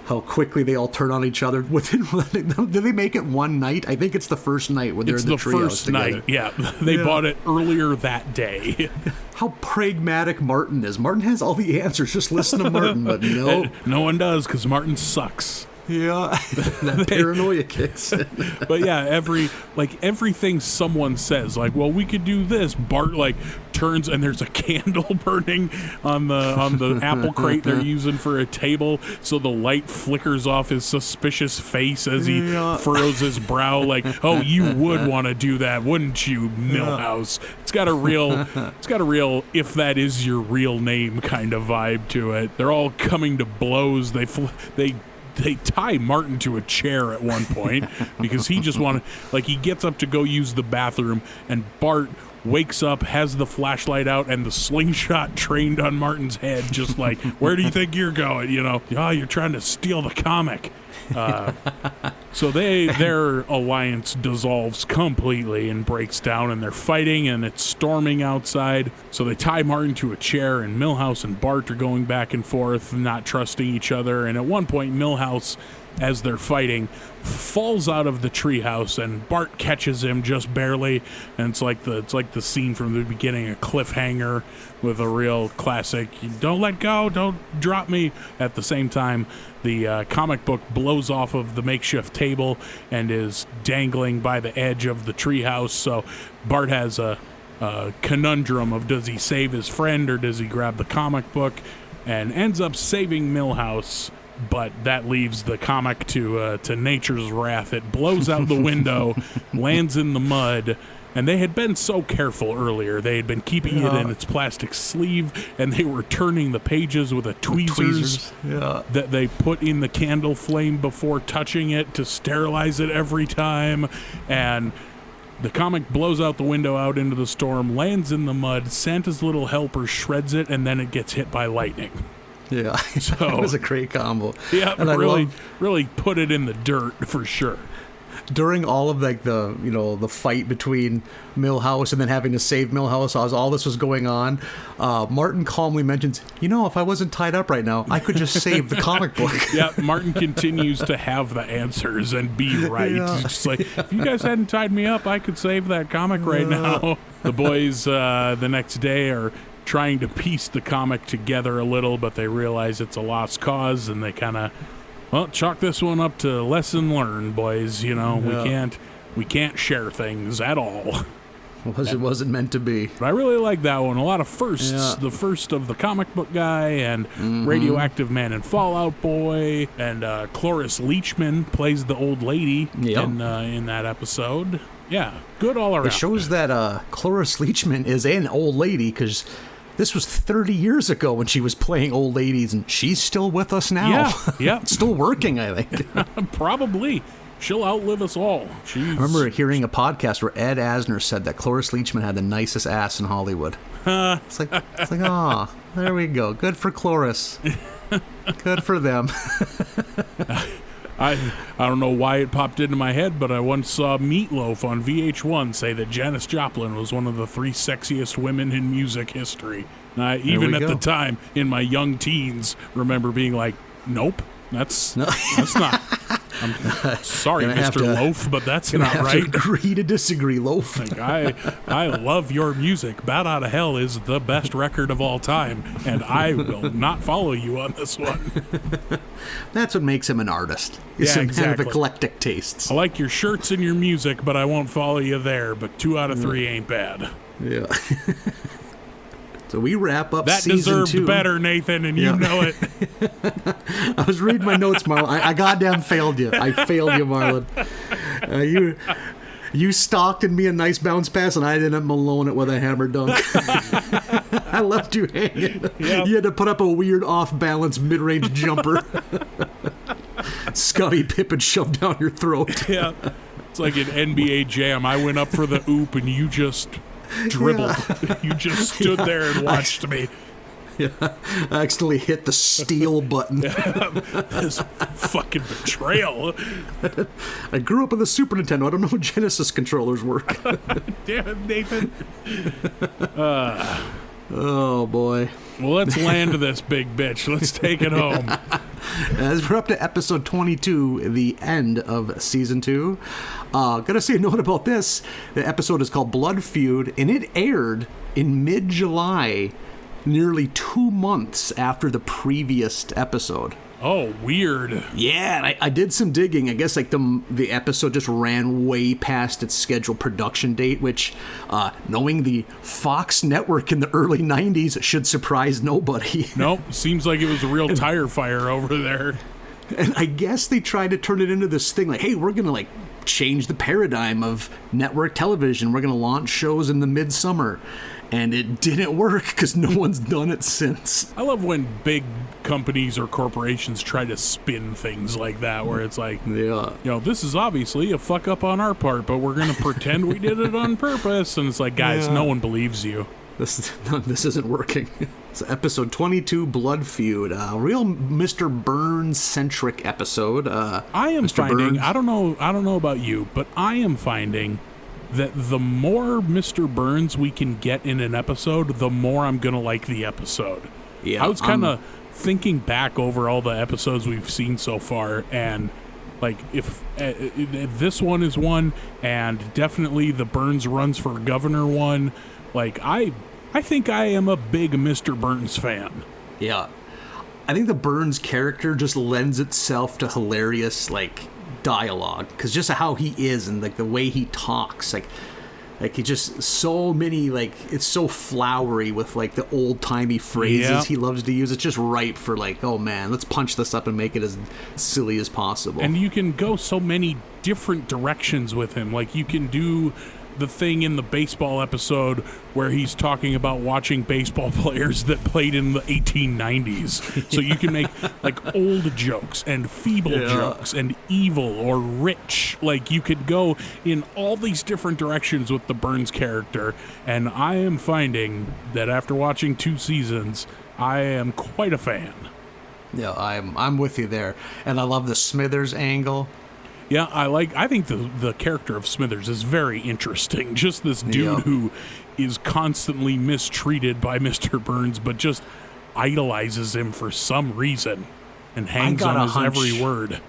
how quickly they all turn on each other. Did they make it one night? I think it's the first night when they're in the treehouse first together. night, yeah. They bought it earlier that day. How pragmatic Martin is. Martin has all the answers. Just listen to Martin, but no. No one does, because Martin sucks. Yeah, that paranoia kicks in. But yeah, everything someone says, like, well, we could do this. Bart like turns and there's a candle burning on the apple crate they're using for a table, so the light flickers off his suspicious face as he furrows his brow. Like, oh, you would want to do that, wouldn't you, Milhouse? It's got a real if that is your real name kind of vibe to it. They're all coming to blows. They tie Martin to a chair at one point because he just he gets up to go use the bathroom, and Bart wakes up, has the flashlight out, and the slingshot trained on Martin's head, just like, where do you think you're going? You're trying to steal the comic. So their alliance dissolves completely and breaks down, and they're fighting, and it's storming outside. So they tie Martin to a chair, and Milhouse and Bart are going back and forth, not trusting each other. And at one point, Milhouse, as they're fighting, falls out of the treehouse, and Bart catches him just barely. And it's like the scene from the beginning, a cliffhanger with a real classic, don't let go, don't drop me. At the same time, the comic book blows off of the makeshift table and is dangling by the edge of the treehouse. So Bart has a conundrum of, does he save his friend or does he grab the comic book, and ends up saving Milhouse. But that leaves the comic to nature's wrath. It blows out the window, lands in the mud, and they had been so careful earlier. They had been keeping it in its plastic sleeve, and they were turning the pages with a tweezers that they put in the candle flame before touching it to sterilize it every time. And the comic blows out the window out into the storm, lands in the mud. Santa's little helper shreds it, and then it gets hit by lightning. Yeah, so it was a great combo. Yeah, and really put it in the dirt for sure. During all of the fight between Milhouse and then having to save Milhouse, as all this was going on, Martin calmly mentions, if I wasn't tied up right now, I could just save the comic book. Yeah, Martin continues to have the answers and be right. He's just like, if you guys hadn't tied me up, I could save that comic right now. The boys the next day are trying to piece the comic together a little, but they realize it's a lost cause, and they kind of, chalk this one up to lesson learned, boys. We can't share things at all. It wasn't meant to be. But I really like that one. A lot of firsts. Yeah. The first of the comic book guy, and Radioactive Man and Fallout Boy, and Cloris Leachman plays the old lady in that episode. Yeah, good all around. It shows that Cloris Leachman is an old lady, because this was 30 years ago when she was playing old ladies, and she's still with us now. Yeah. Still working, I think. Probably. She'll outlive us all. I remember hearing a podcast where Ed Asner said that Cloris Leachman had the nicest ass in Hollywood. It's like, there we go. Good for Cloris. Good for them. I don't know why it popped into my head, but I once saw Meatloaf on VH1 say that Janis Joplin was one of the 3 sexiest women in music history. And I, even at the time, in my young teens, remember being like, nope, that's not. I'm sorry, Mr. Loaf, but that's not right. Agree to disagree, Loaf. Like, I love your music. Bat Out of Hell is the best record of all time, and I will not follow you on this one. That's what makes him an artist. He's a man of eclectic tastes. I like your shirts and your music, but I won't follow you there. But 2 out of 3 ain't bad. Yeah. So we wrap up that season 2. That deserved better, Nathan, and you know it. I was reading my notes, Marlon. I goddamn failed you. I failed you, Marlon. You stalked and me a nice bounce pass, and I ended up malone it with a hammer dunk. I left you hanging. Yep. You had to put up a weird off-balance mid-range jumper. Scottie Pippen shoved down your throat. Yeah, it's like an NBA jam. I went up for the oop, and you just dribbled. Yeah. You just stood there and watched me. Yeah, I accidentally hit the steel button. This fucking betrayal. I grew up with a Super Nintendo. I don't know how Genesis controllers work. Damn it, Nathan. Oh, boy. Well, let's land this big bitch. Let's take it home. As we're up to episode 22, the end of season 2. Gotta say a note about this. The episode is called Blood Feud, and it aired in mid-July, nearly 2 months after the previous episode. Oh, weird. Yeah, I did some digging. I guess like the episode just ran way past its scheduled production date, which, knowing the Fox network in the early 90s, should surprise nobody. Nope, seems like it was a real tire fire over there. And I guess they tried to turn it into this thing like, hey, we're going to like change the paradigm of network television. We're going to launch shows in the midsummer. And it didn't work because no one's done it since. I love when big companies or corporations try to spin things like that, where it's like, this is obviously a fuck up on our part, but we're going to pretend we did it on purpose. And it's like, guys, no one believes you. This isn't working. So episode 22, Blood Feud, real Mr. Burns-centric episode. I am finding, Burns, I don't know about you, but I am finding that the more Mr. Burns we can get in an episode, the more I'm going to like the episode. Yeah, I was kind of thinking back over all the episodes we've seen so far, and like if this one is one, and definitely the Burns runs for governor one, like I think I am a big Mr. Burns fan. Yeah. I think the Burns character just lends itself to hilarious, like, dialogue, because just how he is and like the way he talks, like he just so many, like, it's so flowery with like the old-timey phrases he loves to use. It's just ripe for like, oh man, let's punch this up and make it as silly as possible. And you can go so many different directions with him. Like you can do the thing in the baseball episode where he's talking about watching baseball players that played in the 1890s. So you can make like old jokes and feeble jokes and evil or rich. Like you could go in all these different directions with the Burns character. And I am finding that after watching 2 seasons, I am quite a fan. Yeah, I'm with you there. And I love the Smithers angle. Yeah, I think the character of Smithers is very interesting. Just this dude who is constantly mistreated by Mr. Burns, but just idolizes him for some reason and hangs on his every word.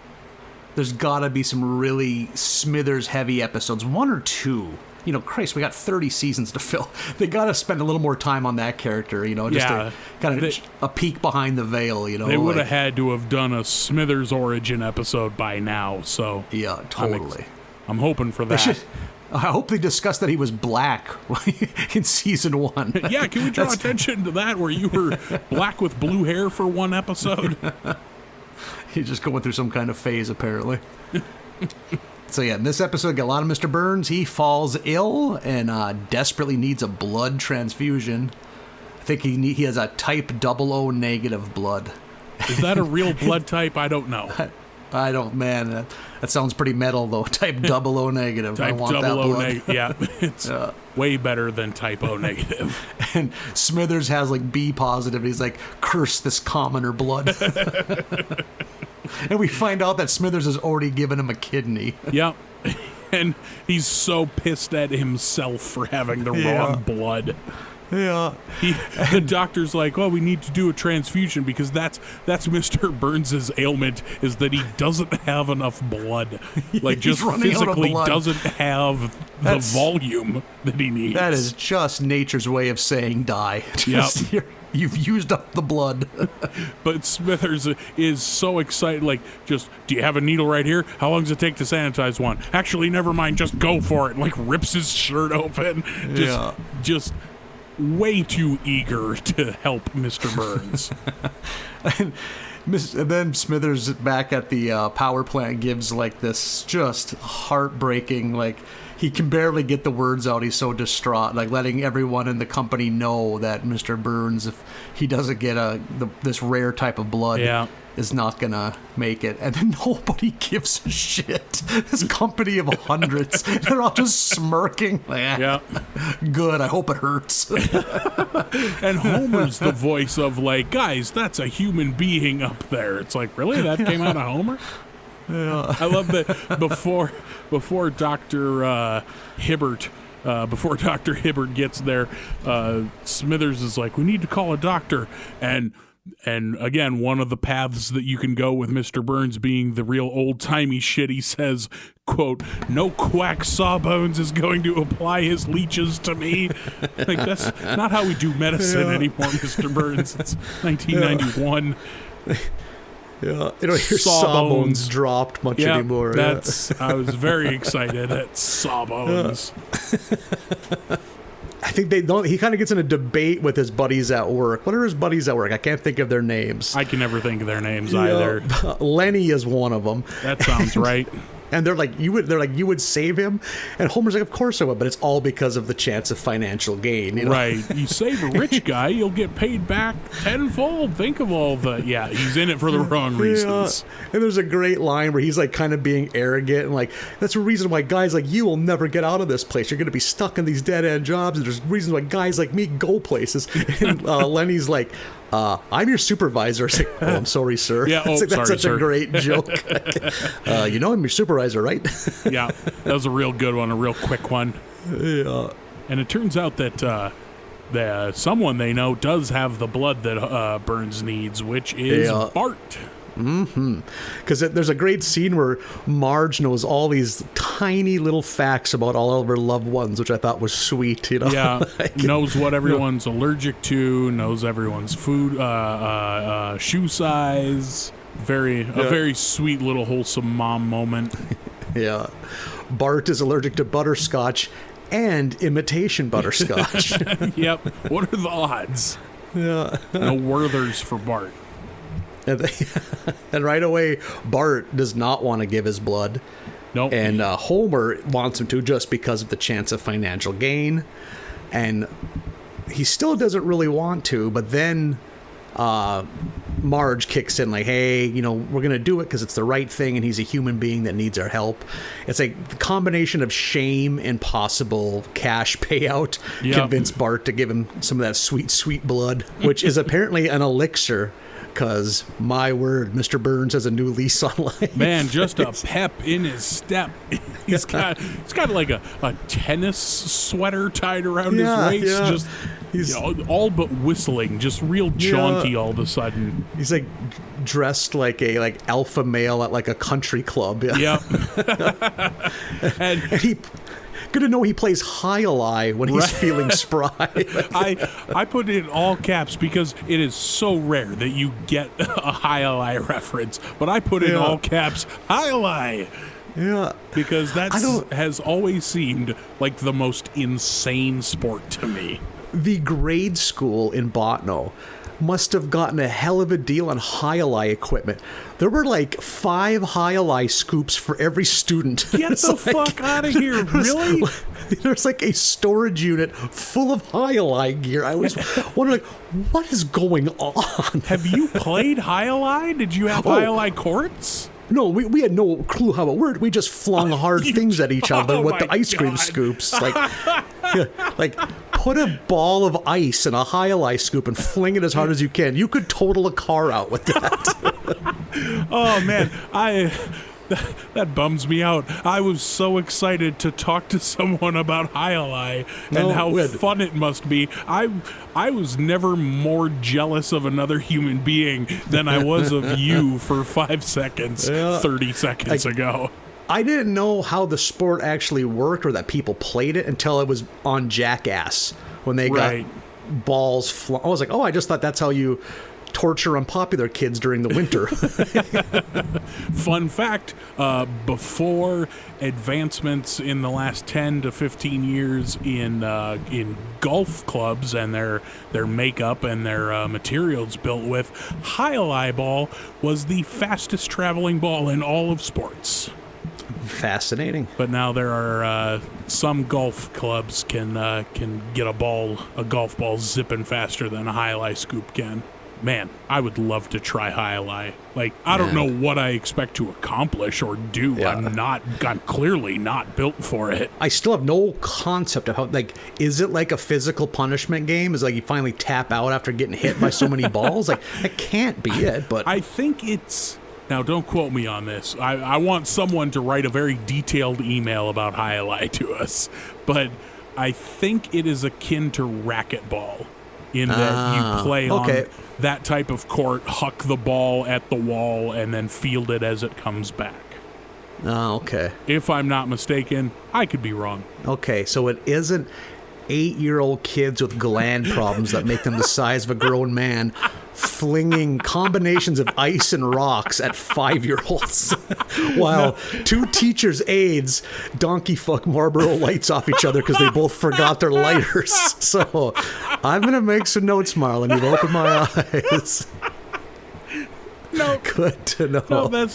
There's got to be some really Smithers-heavy episodes, 1 or 2. You know, Christ, we got 30 seasons to fill. They got to spend a little more time on that character, you know, just to kind of a peek behind the veil, you know. They would have had to have done a Smithers origin episode by now, so. Yeah, totally. I'm hoping for that. I hope they discussed that he was black in season 1. Yeah, can we draw attention to that, where you were black with blue hair for 1 episode? He's just going through some kind of phase, apparently. So yeah, in this episode, got a lot of Mr. Burns. He falls ill and desperately needs a blood transfusion. I think he has a type 00 negative blood. Is that a real blood type? I don't know. I don't, man. That sounds pretty metal, though. Type 00 negative. Type I want that blood. Yeah, it's way better than type O negative. And Smithers has like B positive. And he's like, curse this commoner blood. And we find out that Smithers has already given him a kidney. Yep. And he's so pissed at himself for having the wrong blood. Yeah. The doctor's like, well, we need to do a transfusion because that's Mr. Burns' ailment, is that he doesn't have enough blood. Like, just physically doesn't have the volume that he needs. That is just nature's way of saying die. Yep. You've used up the blood. But Smithers is so excited, like, just, do you have a needle right here? How long does it take to sanitize one? Actually, never mind, just go for it. Like, rips his shirt open. Just way too eager to help Mr. Burns. And then Smithers back at the power plant gives like this just heartbreaking, like he can barely get the words out. He's so distraught, like letting everyone in the company know that Mr. Burns, if he doesn't get this rare type of blood, is not gonna make it. And then nobody gives a shit. This company of hundreds, they're all just smirking. Like, good, I hope it hurts. And Homer's the voice of like, guys, that's a human being up there. It's like, really? That came out of Homer? Yeah. I love that before Dr. Hibbert before Dr. Hibbert gets there, Smithers is like, we need to call a doctor. And again, one of the paths that you can go with Mr. Burns being the real old-timey shit, he says, quote, no quack sawbones is going to apply his leeches to me. Like, that's not how we do medicine anymore, Mr. Burns. It's 1991. Yeah, you don't hear sawbones dropped much anymore. I was very excited at sawbones. I think he kind of gets in a debate with his buddies at work. What are his buddies at work? I can't think of their names. I can never think of their names either. Lenny is one of them. That sounds right. And they're like, you would save him? And Homer's like, of course I would, but it's all because of the chance of financial gain. You know? Right. You save a rich guy, you'll get paid back tenfold. Think of all the... Yeah, he's in it for the wrong reasons. And there's a great line where he's like kind of being arrogant and like, that's the reason why guys like you will never get out of this place. You're going to be stuck in these dead-end jobs, and there's reasons why guys like me go places. And Lenny's like... I'm your supervisor. Like, oh, I'm sorry, sir. Yeah, that's sorry, such sir. a great joke. You know I'm your supervisor, right? Yeah, that was a real good one, a real quick one. Yeah. And it turns out that someone they know does have the blood that Burns needs, which is Bart. Mm-hmm. Because there's a great scene where Marge knows all these tiny little facts about all of her loved ones, which I thought was sweet. You know, yeah, knows what everyone's allergic to, knows everyone's food, shoe size. A very sweet little wholesome mom moment. Yeah, Bart is allergic to butterscotch and imitation butterscotch. Yep. What are the odds? Yeah. No Werthers for Bart. And right away, Bart does not want to give his blood. Nope. And Homer wants him to just because of the chance of financial gain. And he still doesn't really want to, but then Marge kicks in like, hey, you know, we're going to do it because it's the right thing and he's a human being that needs our help. It's like the combination of shame and possible cash payout convinced Bart to give him some of that sweet, sweet blood, which is apparently an elixir. Because, my word, Mr. Burns has a new lease on life. Man, just a pep in his step. He's got like a tennis sweater tied around his waist. Yeah. Just he's all but whistling, just real jaunty all of a sudden. He's like dressed like a alpha male at like a country club. Yeah. and he... Good to know he plays high alai when he's feeling spry. I put it in all caps because it is so rare that you get a high alai reference. But I put in all caps, high alai. Yeah. Because that has always seemed like the most insane sport to me. The grade school in Botno must have gotten a hell of a deal on high alai equipment. There were like 5 high alai scoops for every student. Get the fuck out of here, really? There's like a storage unit full of high alai gear. I was wondering, what is going on? Have you played high alai? Did you have high alai courts? No, we had no clue how it worked. We just flung hard things at each other with the ice cream scoops. Like put a ball of ice in a alai scoop and fling it as hard as you can. You could total a car out with that. Oh man, that bums me out. I was so excited to talk to someone about alai and how fun it must be. I was never more jealous of another human being than I was of you for 5 seconds, 30 seconds ago. I didn't know how the sport actually worked or that people played it until it was on Jackass when they got balls. I was like, oh, I just thought that's how you torture unpopular kids during the winter. Fun fact, before advancements in the last 10 to 15 years in golf clubs and their makeup and their materials built with, alai ball was the fastest traveling ball in all of sports. Fascinating. But now there are some golf clubs can get a golf ball zipping faster than a alai scoop can. Man, I would love to try alai. Like, I don't know what I expect to accomplish or do. Yeah. I'm clearly not built for it. I still have no concept of how, like, is it like a physical punishment game? Is it like you finally tap out after getting hit by so many balls? Like, that can't be it, but I think it's... Now, don't quote me on this. I want someone to write a very detailed email about alai to us. But I think it is akin to racquetball in that you play on that type of court, huck the ball at the wall, and then field it as it comes back. Oh, okay. If I'm not mistaken, I could be wrong. Okay, so it isn't 8-year-old kids with gland problems that make them the size of a grown man flinging combinations of ice and rocks at 5-year-olds while two teachers' aides donkey fuck Marlboro lights off each other because they both forgot their lighters. So I'm going to make some notes, Marlin. You've opened my eyes. No. Good to know. No,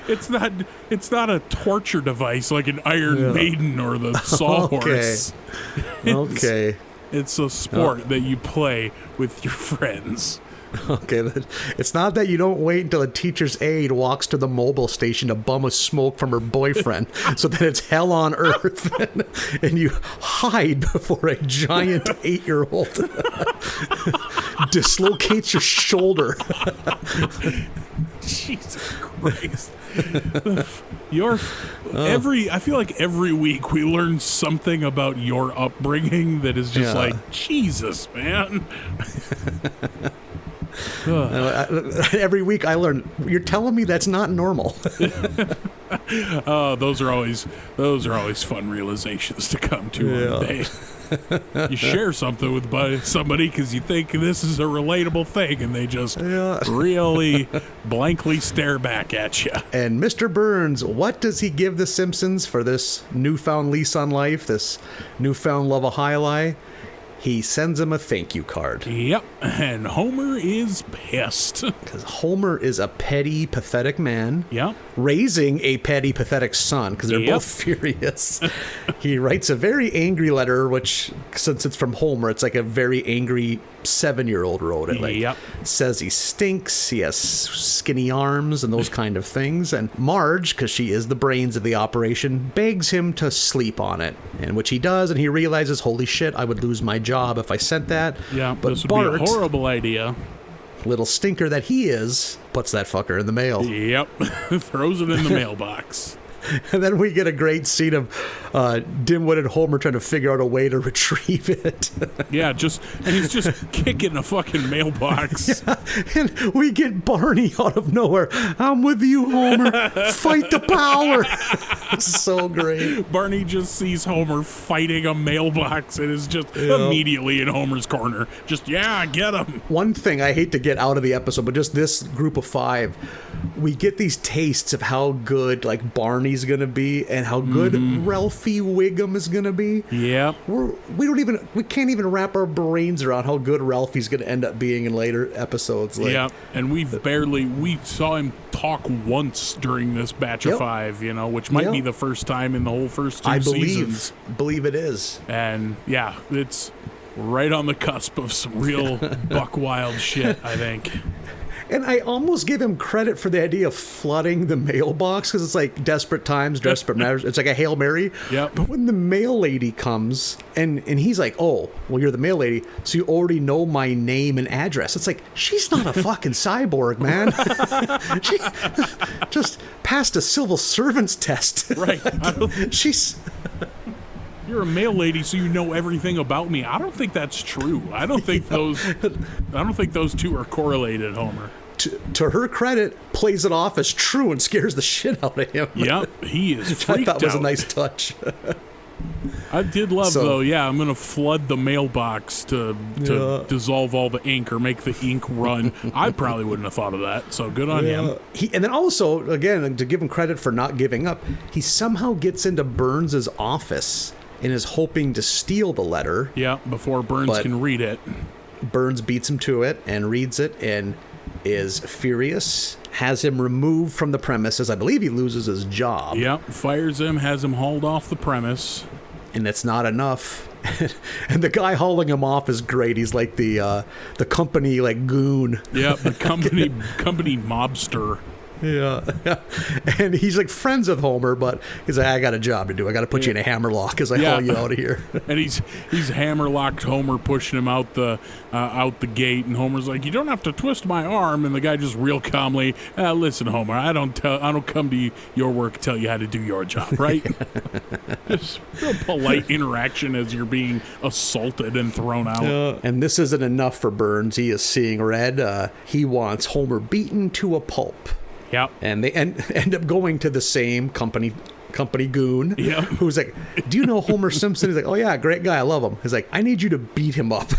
it's not a torture device like an Iron Maiden or the Sawhorse. Okay. It's a sport that you play with your friends. Okay, it's not that you don't wait until a teacher's aide walks to the mobile station to bum a smoke from her boyfriend, so that it's hell on earth, and you hide before a giant 8-year-old dislocates your shoulder. Jesus Christ. I feel like every week we learn something about your upbringing that is just like, Jesus, man. Every week I learn. You're telling me that's not normal. Oh, those are always fun realizations to come to on the day. You share something with somebody because you think this is a relatable thing, and they just really blankly stare back at you. And Mr. Burns, what does he give The Simpsons for this newfound lease on life, this newfound love of alai? He sends him a thank you card. Yep, and Homer is pissed. Because Homer is a petty, pathetic man. Yep. Raising a petty, pathetic son, because they're both furious. He writes a very angry letter, which, since it's from Homer, it's like a very angry 7-year-old wrote it. Like, says he stinks, he has skinny arms, and those kind of things. And Marge, because she is the brains of the operation, begs him to sleep on it, and which he does, and he realizes, holy shit, I would lose my job if I sent that. Yeah, but this would Bart, be a horrible idea. Little stinker that he is, puts that fucker in the mail. Yep, throws it in the mailbox. And then we get a great scene of dim-witted Homer trying to figure out a way to retrieve it. Yeah, and he's just kicking a fucking mailbox. Yeah, and we get Barney out of nowhere. I'm with you, Homer. Fight the power. It's so great. Barney just sees Homer fighting a mailbox and is just immediately in Homer's corner. Just, get him. One thing I hate to get out of the episode, but just this group of 5, we get these tastes of how good, like, Barney's gonna be and how good Ralphie Wiggum is gonna be. Yeah, we can't even wrap our brains around how good Ralphie's gonna end up being in later episodes. And we saw him talk once during this batch of 5, which might be the first time in the whole first 2 seasons. I believe it is. And it's right on the cusp of some real buck wild shit, I think. And I almost give him credit for the idea of flooding the mailbox because it's like desperate times, desperate matters. It's like a Hail Mary. Yep. But when the mail lady comes and he's like, oh, well, you're the mail lady, so you already know my name and address. It's like, she's not a fucking cyborg, man. She just passed a civil servant's test. Right. She's... You're a mail lady, so you know everything about me. I don't think that's true. I don't think those two are correlated, Homer. To her credit, plays it off as true and scares the shit out of him. Yep, he is freaked I thought was out. a nice touch. I did love, though, I'm going to flood the mailbox to dissolve all the ink or make the ink run. I probably wouldn't have thought of that, so good on him. And then also, again, to give him credit for not giving up, he somehow gets into Burns' office and is hoping to steal the letter. Yeah, before Burns can read it. Burns beats him to it and reads it and is furious, has him removed from the premises. I believe he loses his job. Yep, fires him, has him hauled off the premise. And it's not enough. And the guy hauling him off is great. He's like the company like goon. Yep, the company mobster. Yeah. And he's like friends with Homer, but he's like, I got a job to do. I got to put you in a hammerlock as I haul you out of here. And he's hammerlocked Homer, pushing him out the gate. And Homer's like, you don't have to twist my arm. And the guy just real calmly, listen, Homer, I don't come to your work to tell you how to do your job, right? Just real polite interaction as you're being assaulted and thrown out. And this isn't enough for Burns. He is seeing red. He wants Homer beaten to a pulp. Yep. And they end up going to the same company goon. Yep. Who's like, do you know Homer Simpson? He's like, oh yeah, great guy, I love him. He's like, I need you to beat him up.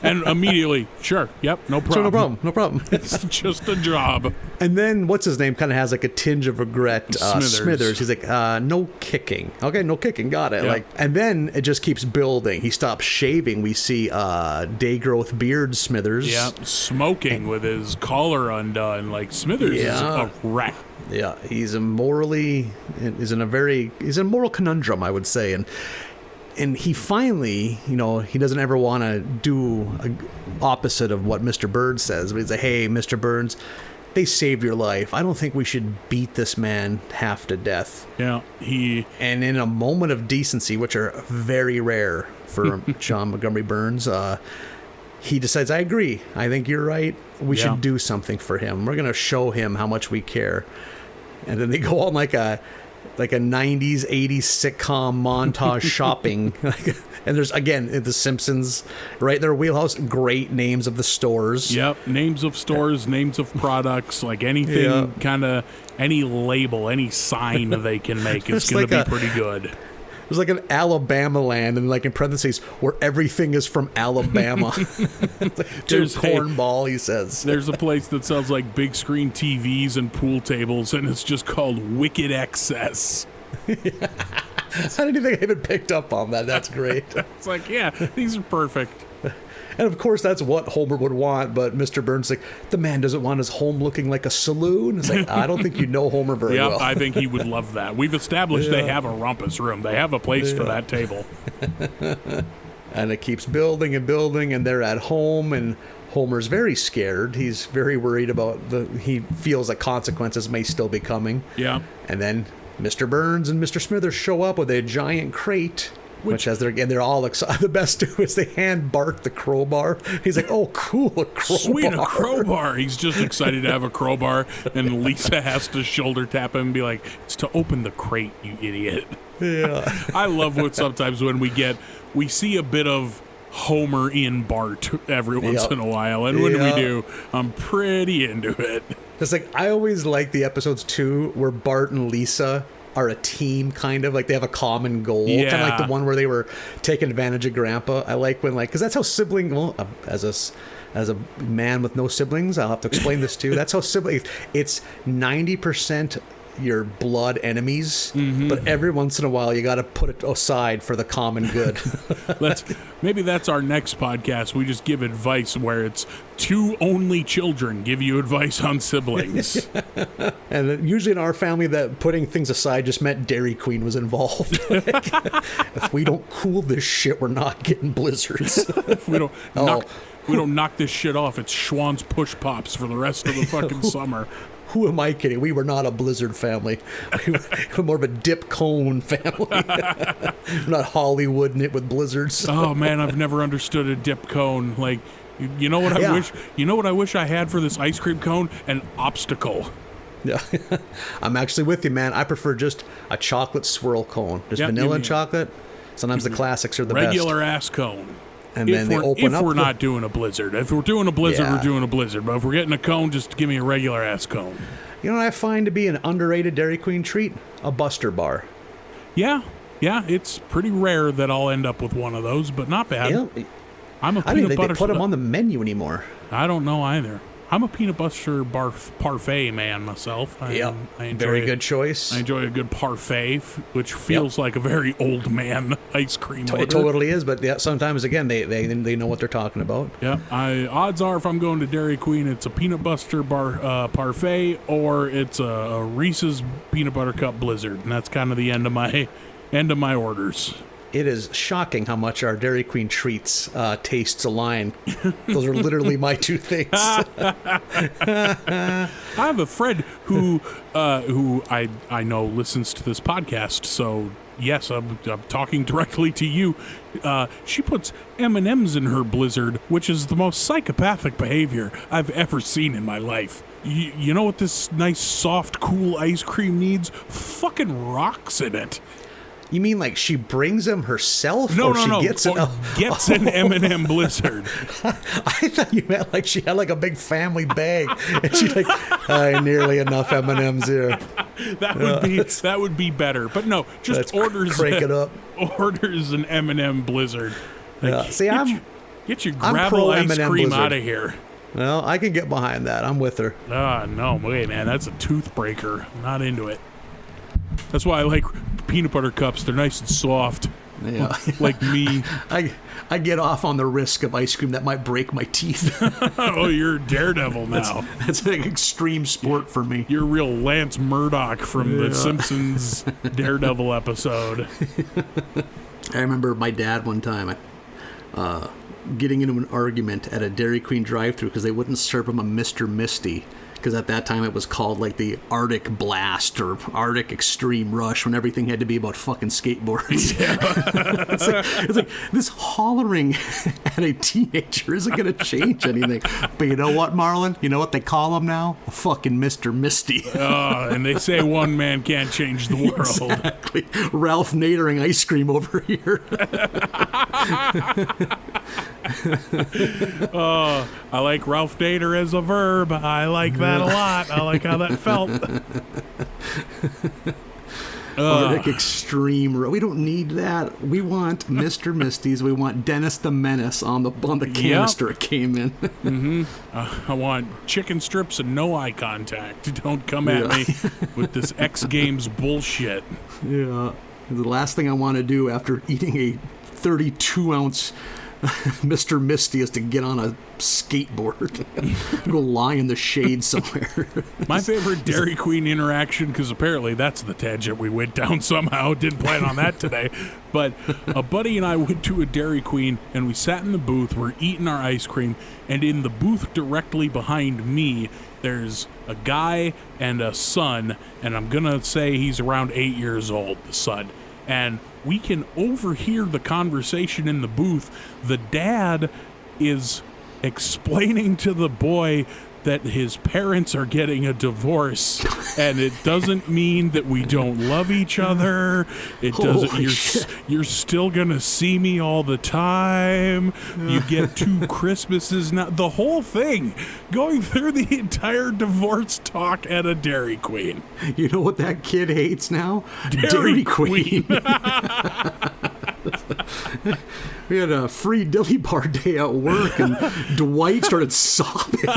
And immediately, sure, yep, no problem. Sure, no problem. It's just a job. And then what's his name kind of has like a tinge of regret. Smithers. He's like, no kicking. Okay, no kicking. Got it. Yep. Like, and then it just keeps building. He stops shaving. We see day growth beard Smithers. Yep, smoking with his collar undone. Like Smithers is a wreck. Yeah, he's a moral conundrum, I would say, and he finally, he doesn't ever want to do a opposite of what Mr. Burns says. But he's like, hey, Mr. Burns, they saved your life. I don't think we should beat this man half to death. Yeah, and in a moment of decency, which are very rare for John Montgomery Burns, he decides, I agree. I think you're right. We should do something for him. We're going to show him how much we care. And then they go on like a 90s, 80s sitcom montage shopping. And there's, again, The Simpsons, right in their wheelhouse, great names of the stores. Yep, names of stores, names of products, like anything, kind of, any label, any sign they can make is going to be pretty good. There's like an Alabama land, and like in parentheses, where everything is from Alabama. There's cornball, he says. There's a place that sells like big screen TVs and pool tables, and it's just called Wicked Excess. I didn't think I even picked up on that. That's great. It's like, yeah, these are perfect. And of course, that's what Homer would want, but Mr. Burns is like, the man doesn't want his home looking like a saloon. It's like, I don't think you know Homer very well. I think he would love that. We've established they have a rumpus room. They have a place for that table. And it keeps building and building, and they're at home, and Homer's very scared. He's very worried about he feels that consequences may still be coming. Yeah. And then Mr. Burns and Mr. Smithers show up with a giant crate. Which has they're all excited. The best too is they hand Bart the crowbar. He's like, "Oh, cool, a crowbar! Sweet, a crowbar!" He's just excited to have a crowbar, and Lisa has to shoulder tap him and be like, "It's to open the crate, you idiot." Yeah, I love what sometimes when we see a bit of Homer in Bart every once in a while, and when we do, I'm pretty into it. It's like I always like the episodes too where Bart and Lisa are a team, kind of like they have a common goal, kind of like the one where they were taking advantage of Grandpa. I like when because that's how sibling. Well, as a man with no siblings, I'll have to explain this too. That's how siblings. It's 90% your blood enemies, but every once in a while you got to put it aside for the common good. Maybe that's our next podcast. We just give advice where it's two only children give you advice on siblings. And usually in our family, that putting things aside just meant Dairy Queen was involved. If we don't cool this shit, we're not getting blizzards. If we don't we don't knock this shit off, it's Schwann's Push Pops for the rest of the fucking summer. Who am I kidding? We were not a blizzard family. We were more of a dip cone family. We're not Hollywooding it with blizzards. Oh man, I've never understood a dip cone. Like, you know what I wish? You know what I wish I had for this ice cream cone? An obstacle. Yeah, I'm actually with you, man. I prefer just a chocolate swirl cone, just vanilla and chocolate. Sometimes the classics are the regular ass cone. And then they open up. If we're not doing a blizzard, if we're doing a blizzard, we're doing a blizzard. But if we're getting a cone, just give me a regular ass cone. You know what I find to be an underrated Dairy Queen treat? A Buster bar. Yeah, it's pretty rare that I'll end up with one of those, but not bad. Yeah. I'm a I don't even think they put them on the menu anymore. I don't know either. I'm a peanut butter parfait man myself. Yeah, very good choice. I enjoy a good parfait, which feels like a very old man ice cream. It totally is, but yeah, sometimes again they know what they're talking about. Yeah, odds are if I'm going to Dairy Queen, it's a peanut butter parfait or it's a Reese's peanut butter cup blizzard, and that's kind of the end of my orders. It is shocking how much our Dairy Queen treats tastes align. Those are literally my two things. I have a friend who I know listens to this podcast, so yes, I'm talking directly to you. She puts M&Ms in her blizzard, which is the most psychopathic behavior I've ever seen in my life. You know what this nice, soft, cool ice cream needs? Fucking rocks in it. You mean like she brings them herself? No. Gets an M&M blizzard. I thought you meant like she had like a big family bag, and she's like, nearly enough M&Ms here. That would be better. But no, just orders. Crank it up. Orders an M&M blizzard. Like, See, get your gravel ice M&M cream blizzard. out of here. Well, I can get behind that. I'm with her. No, wait, man, that's a tooth breaker. I'm not into it. That's why I like peanut butter cups. They're nice and soft. Yeah. Like me. I get off on the risk of ice cream that might break my teeth. Oh, you're a daredevil now. That's an extreme sport for me. You're real Lance Murdoch from the Simpsons Daredevil episode. I remember my dad one time getting into an argument at a Dairy Queen drive-thru because they wouldn't serve him a Mr. Misty. Because at that time it was called like the Arctic Blast or Arctic Extreme Rush when everything had to be about fucking skateboards. Yeah. it's like this hollering at a teenager isn't going to change anything. But you know what, Marlin? You know what they call him now? A fucking Mr. Misty. And they say one man can't change the world. Exactly. Ralph Nadering ice cream over here. I like Ralph Nader as a verb. I like that a lot. I like how that felt. Arctic Extreme. We don't need that. We want Mr. Misty's. We want Dennis the Menace on the canister it came in. Mm-hmm. I want chicken strips and no eye contact. Don't come at me with this X Games bullshit. Yeah. The last thing I want to do after eating a 32-ounce Mr. Misty is to get on a skateboard, go lie in the shade somewhere. My favorite Dairy Queen interaction, because apparently that's the tangent we went down somehow. Didn't plan on that today. But a buddy and I went to a Dairy Queen, and we sat in the booth. We're eating our ice cream, and in the booth directly behind me, there's a guy and a son, and I'm going to say he's around 8 years old, the son. And we can overhear the conversation in the booth. The dad is explaining to the boy that his parents are getting a divorce, and it doesn't mean that we don't love each other. It doesn't. You're still gonna see me all the time. You get 2 Christmases now. The whole thing, going through the entire divorce talk at a Dairy Queen. You know what that kid hates now? Dairy Queen. We had a free dilly bar day at work, and Dwight started sobbing.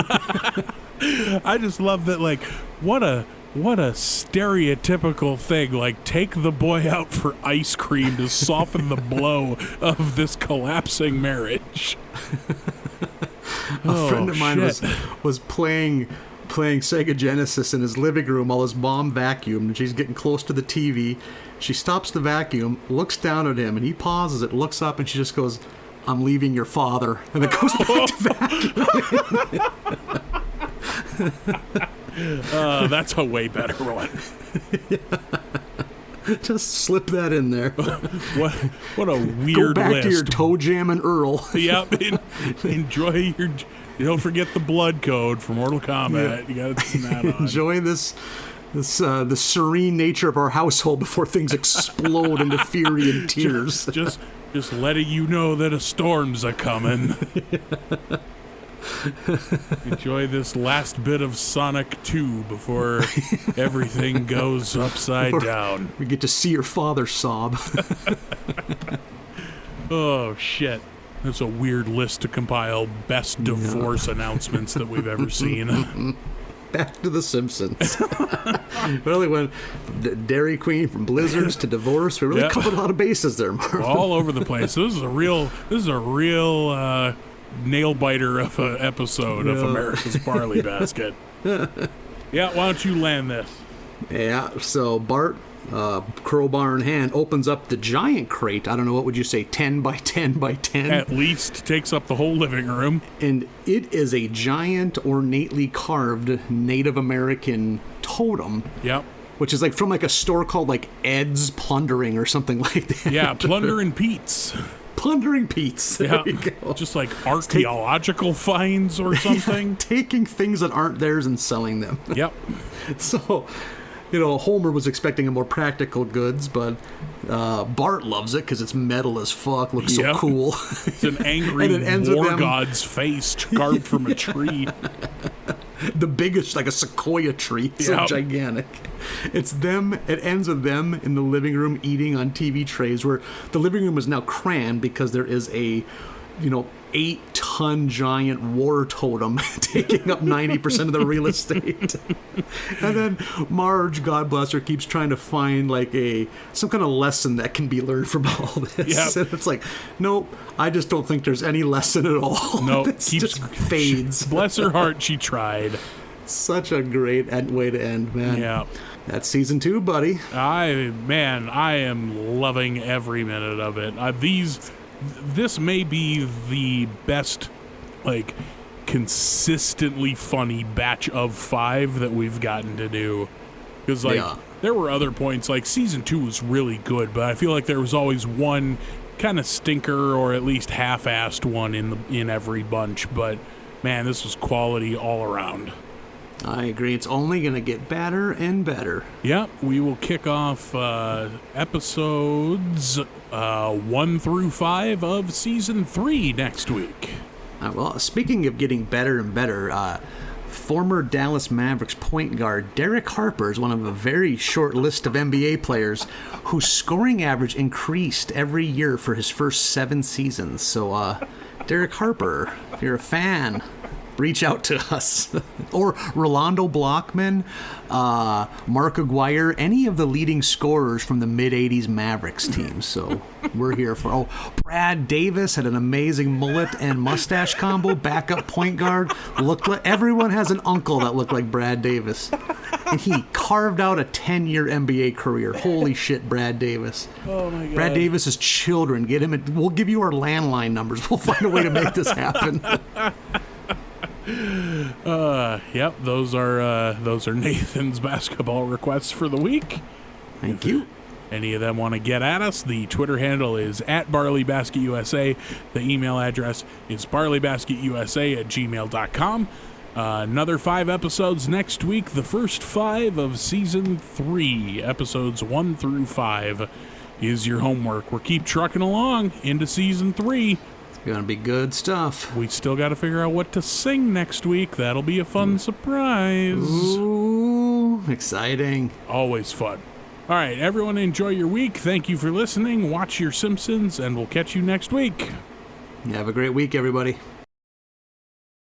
I just love that. Like, what a stereotypical thing. Like, take the boy out for ice cream to soften the blow of this collapsing marriage. A friend of mine was playing Sega Genesis in his living room while his mom vacuumed, and she's getting close to the TV. She stops the vacuum, looks down at him, and he pauses it, looks up, and she just goes, I'm leaving your father. And it goes back to that. That's a way better one. Just slip that in there. What a weird Go back list. to your toe jam and Earl. Yep. Enjoy your... Don't forget the blood code for Mortal Kombat. You got to turn that on. Enjoy the serene nature of our household before things explode into fury and tears. Just letting you know that a storm's a coming. Enjoy this last bit of Sonic 2 before everything goes upside down. We get to see your father sob. Oh, shit. That's a weird list to compile best divorce announcements that we've ever seen. Back to The Simpsons. Really went Dairy Queen from blizzards to divorce. We really covered a lot of bases there, Marlon. All over the place. This is a real nail biter of an episode of America's Barley Basket. Yeah, why don't you land this? Yeah, so Bart, crowbar in hand, opens up the giant crate. I don't know, what would you say, 10 by 10 by 10? At least takes up the whole living room. And it is a giant, ornately carved Native American totem. Yep. Which is like from like a store called like Ed's Plundering or something like that. Yeah, Plundering Pete's. Plundering Pete's. There you go. Just like archaeological finds or something. Taking things that aren't theirs and selling them. Yep. So, Homer was expecting a more practical goods, but Bart loves it because it's metal as fuck, looks so cool. It's an angry war god's face carved from a tree. The biggest, like a sequoia tree, so gigantic. It ends with them in the living room eating on TV trays, where the living room is now crammed because there is a 8-ton giant war totem taking up 90% of the real estate. And then Marge, God bless her, keeps trying to find like some kind of lesson that can be learned from all this. Yep. And it's like, nope, I just don't think there's any lesson at all. No, it just fades. Bless her heart, she tried. Such a great way to end, man. Yeah. That's season 2, buddy. I am loving every minute of it. This may be the best, like, consistently funny batch of 5 that we've gotten to do. Because, there were other points, like, season 2 was really good, but I feel like there was always one kind of stinker or at least half-assed one in every bunch. But, man, this was quality all around. I agree. It's only going to get better and better. Yep, we will kick off episodes 1 through 5 of season 3 next week. Well, speaking of getting better and better, former Dallas Mavericks point guard Derek Harper is one of a very short list of NBA players whose scoring average increased every year for his first 7 seasons. So, Derek Harper, if you're a fan, reach out to us. Or Rolando Blockman, Mark Aguirre, any of the leading scorers from the mid-'80s Mavericks team. So we're here for... Brad Davis had an amazing mullet and mustache combo, backup point guard. Everyone has an uncle that looked like Brad Davis. And he carved out a 10-year NBA career. Holy shit, Brad Davis. Oh, my God. Brad Davis's children. Get him. We'll give you our landline numbers. We'll find a way to make this happen. Yep, those are Nathan's basketball requests for the week. Thank you. Any of them want to get at us, the Twitter handle is @BarleyBasketUSA. The email address is barleybasketUSA@gmail.com. Another 5 episodes next week, the first 5 of season 3, episodes 1 through 5 is your homework. We'll keep trucking along into season 3. Gonna be good stuff. We still got to figure out what to sing next week. That'll be a fun surprise. Ooh, exciting. Always fun. All right, everyone enjoy your week. Thank you for listening. Watch your Simpsons, and we'll catch you next week. Have a great week, everybody.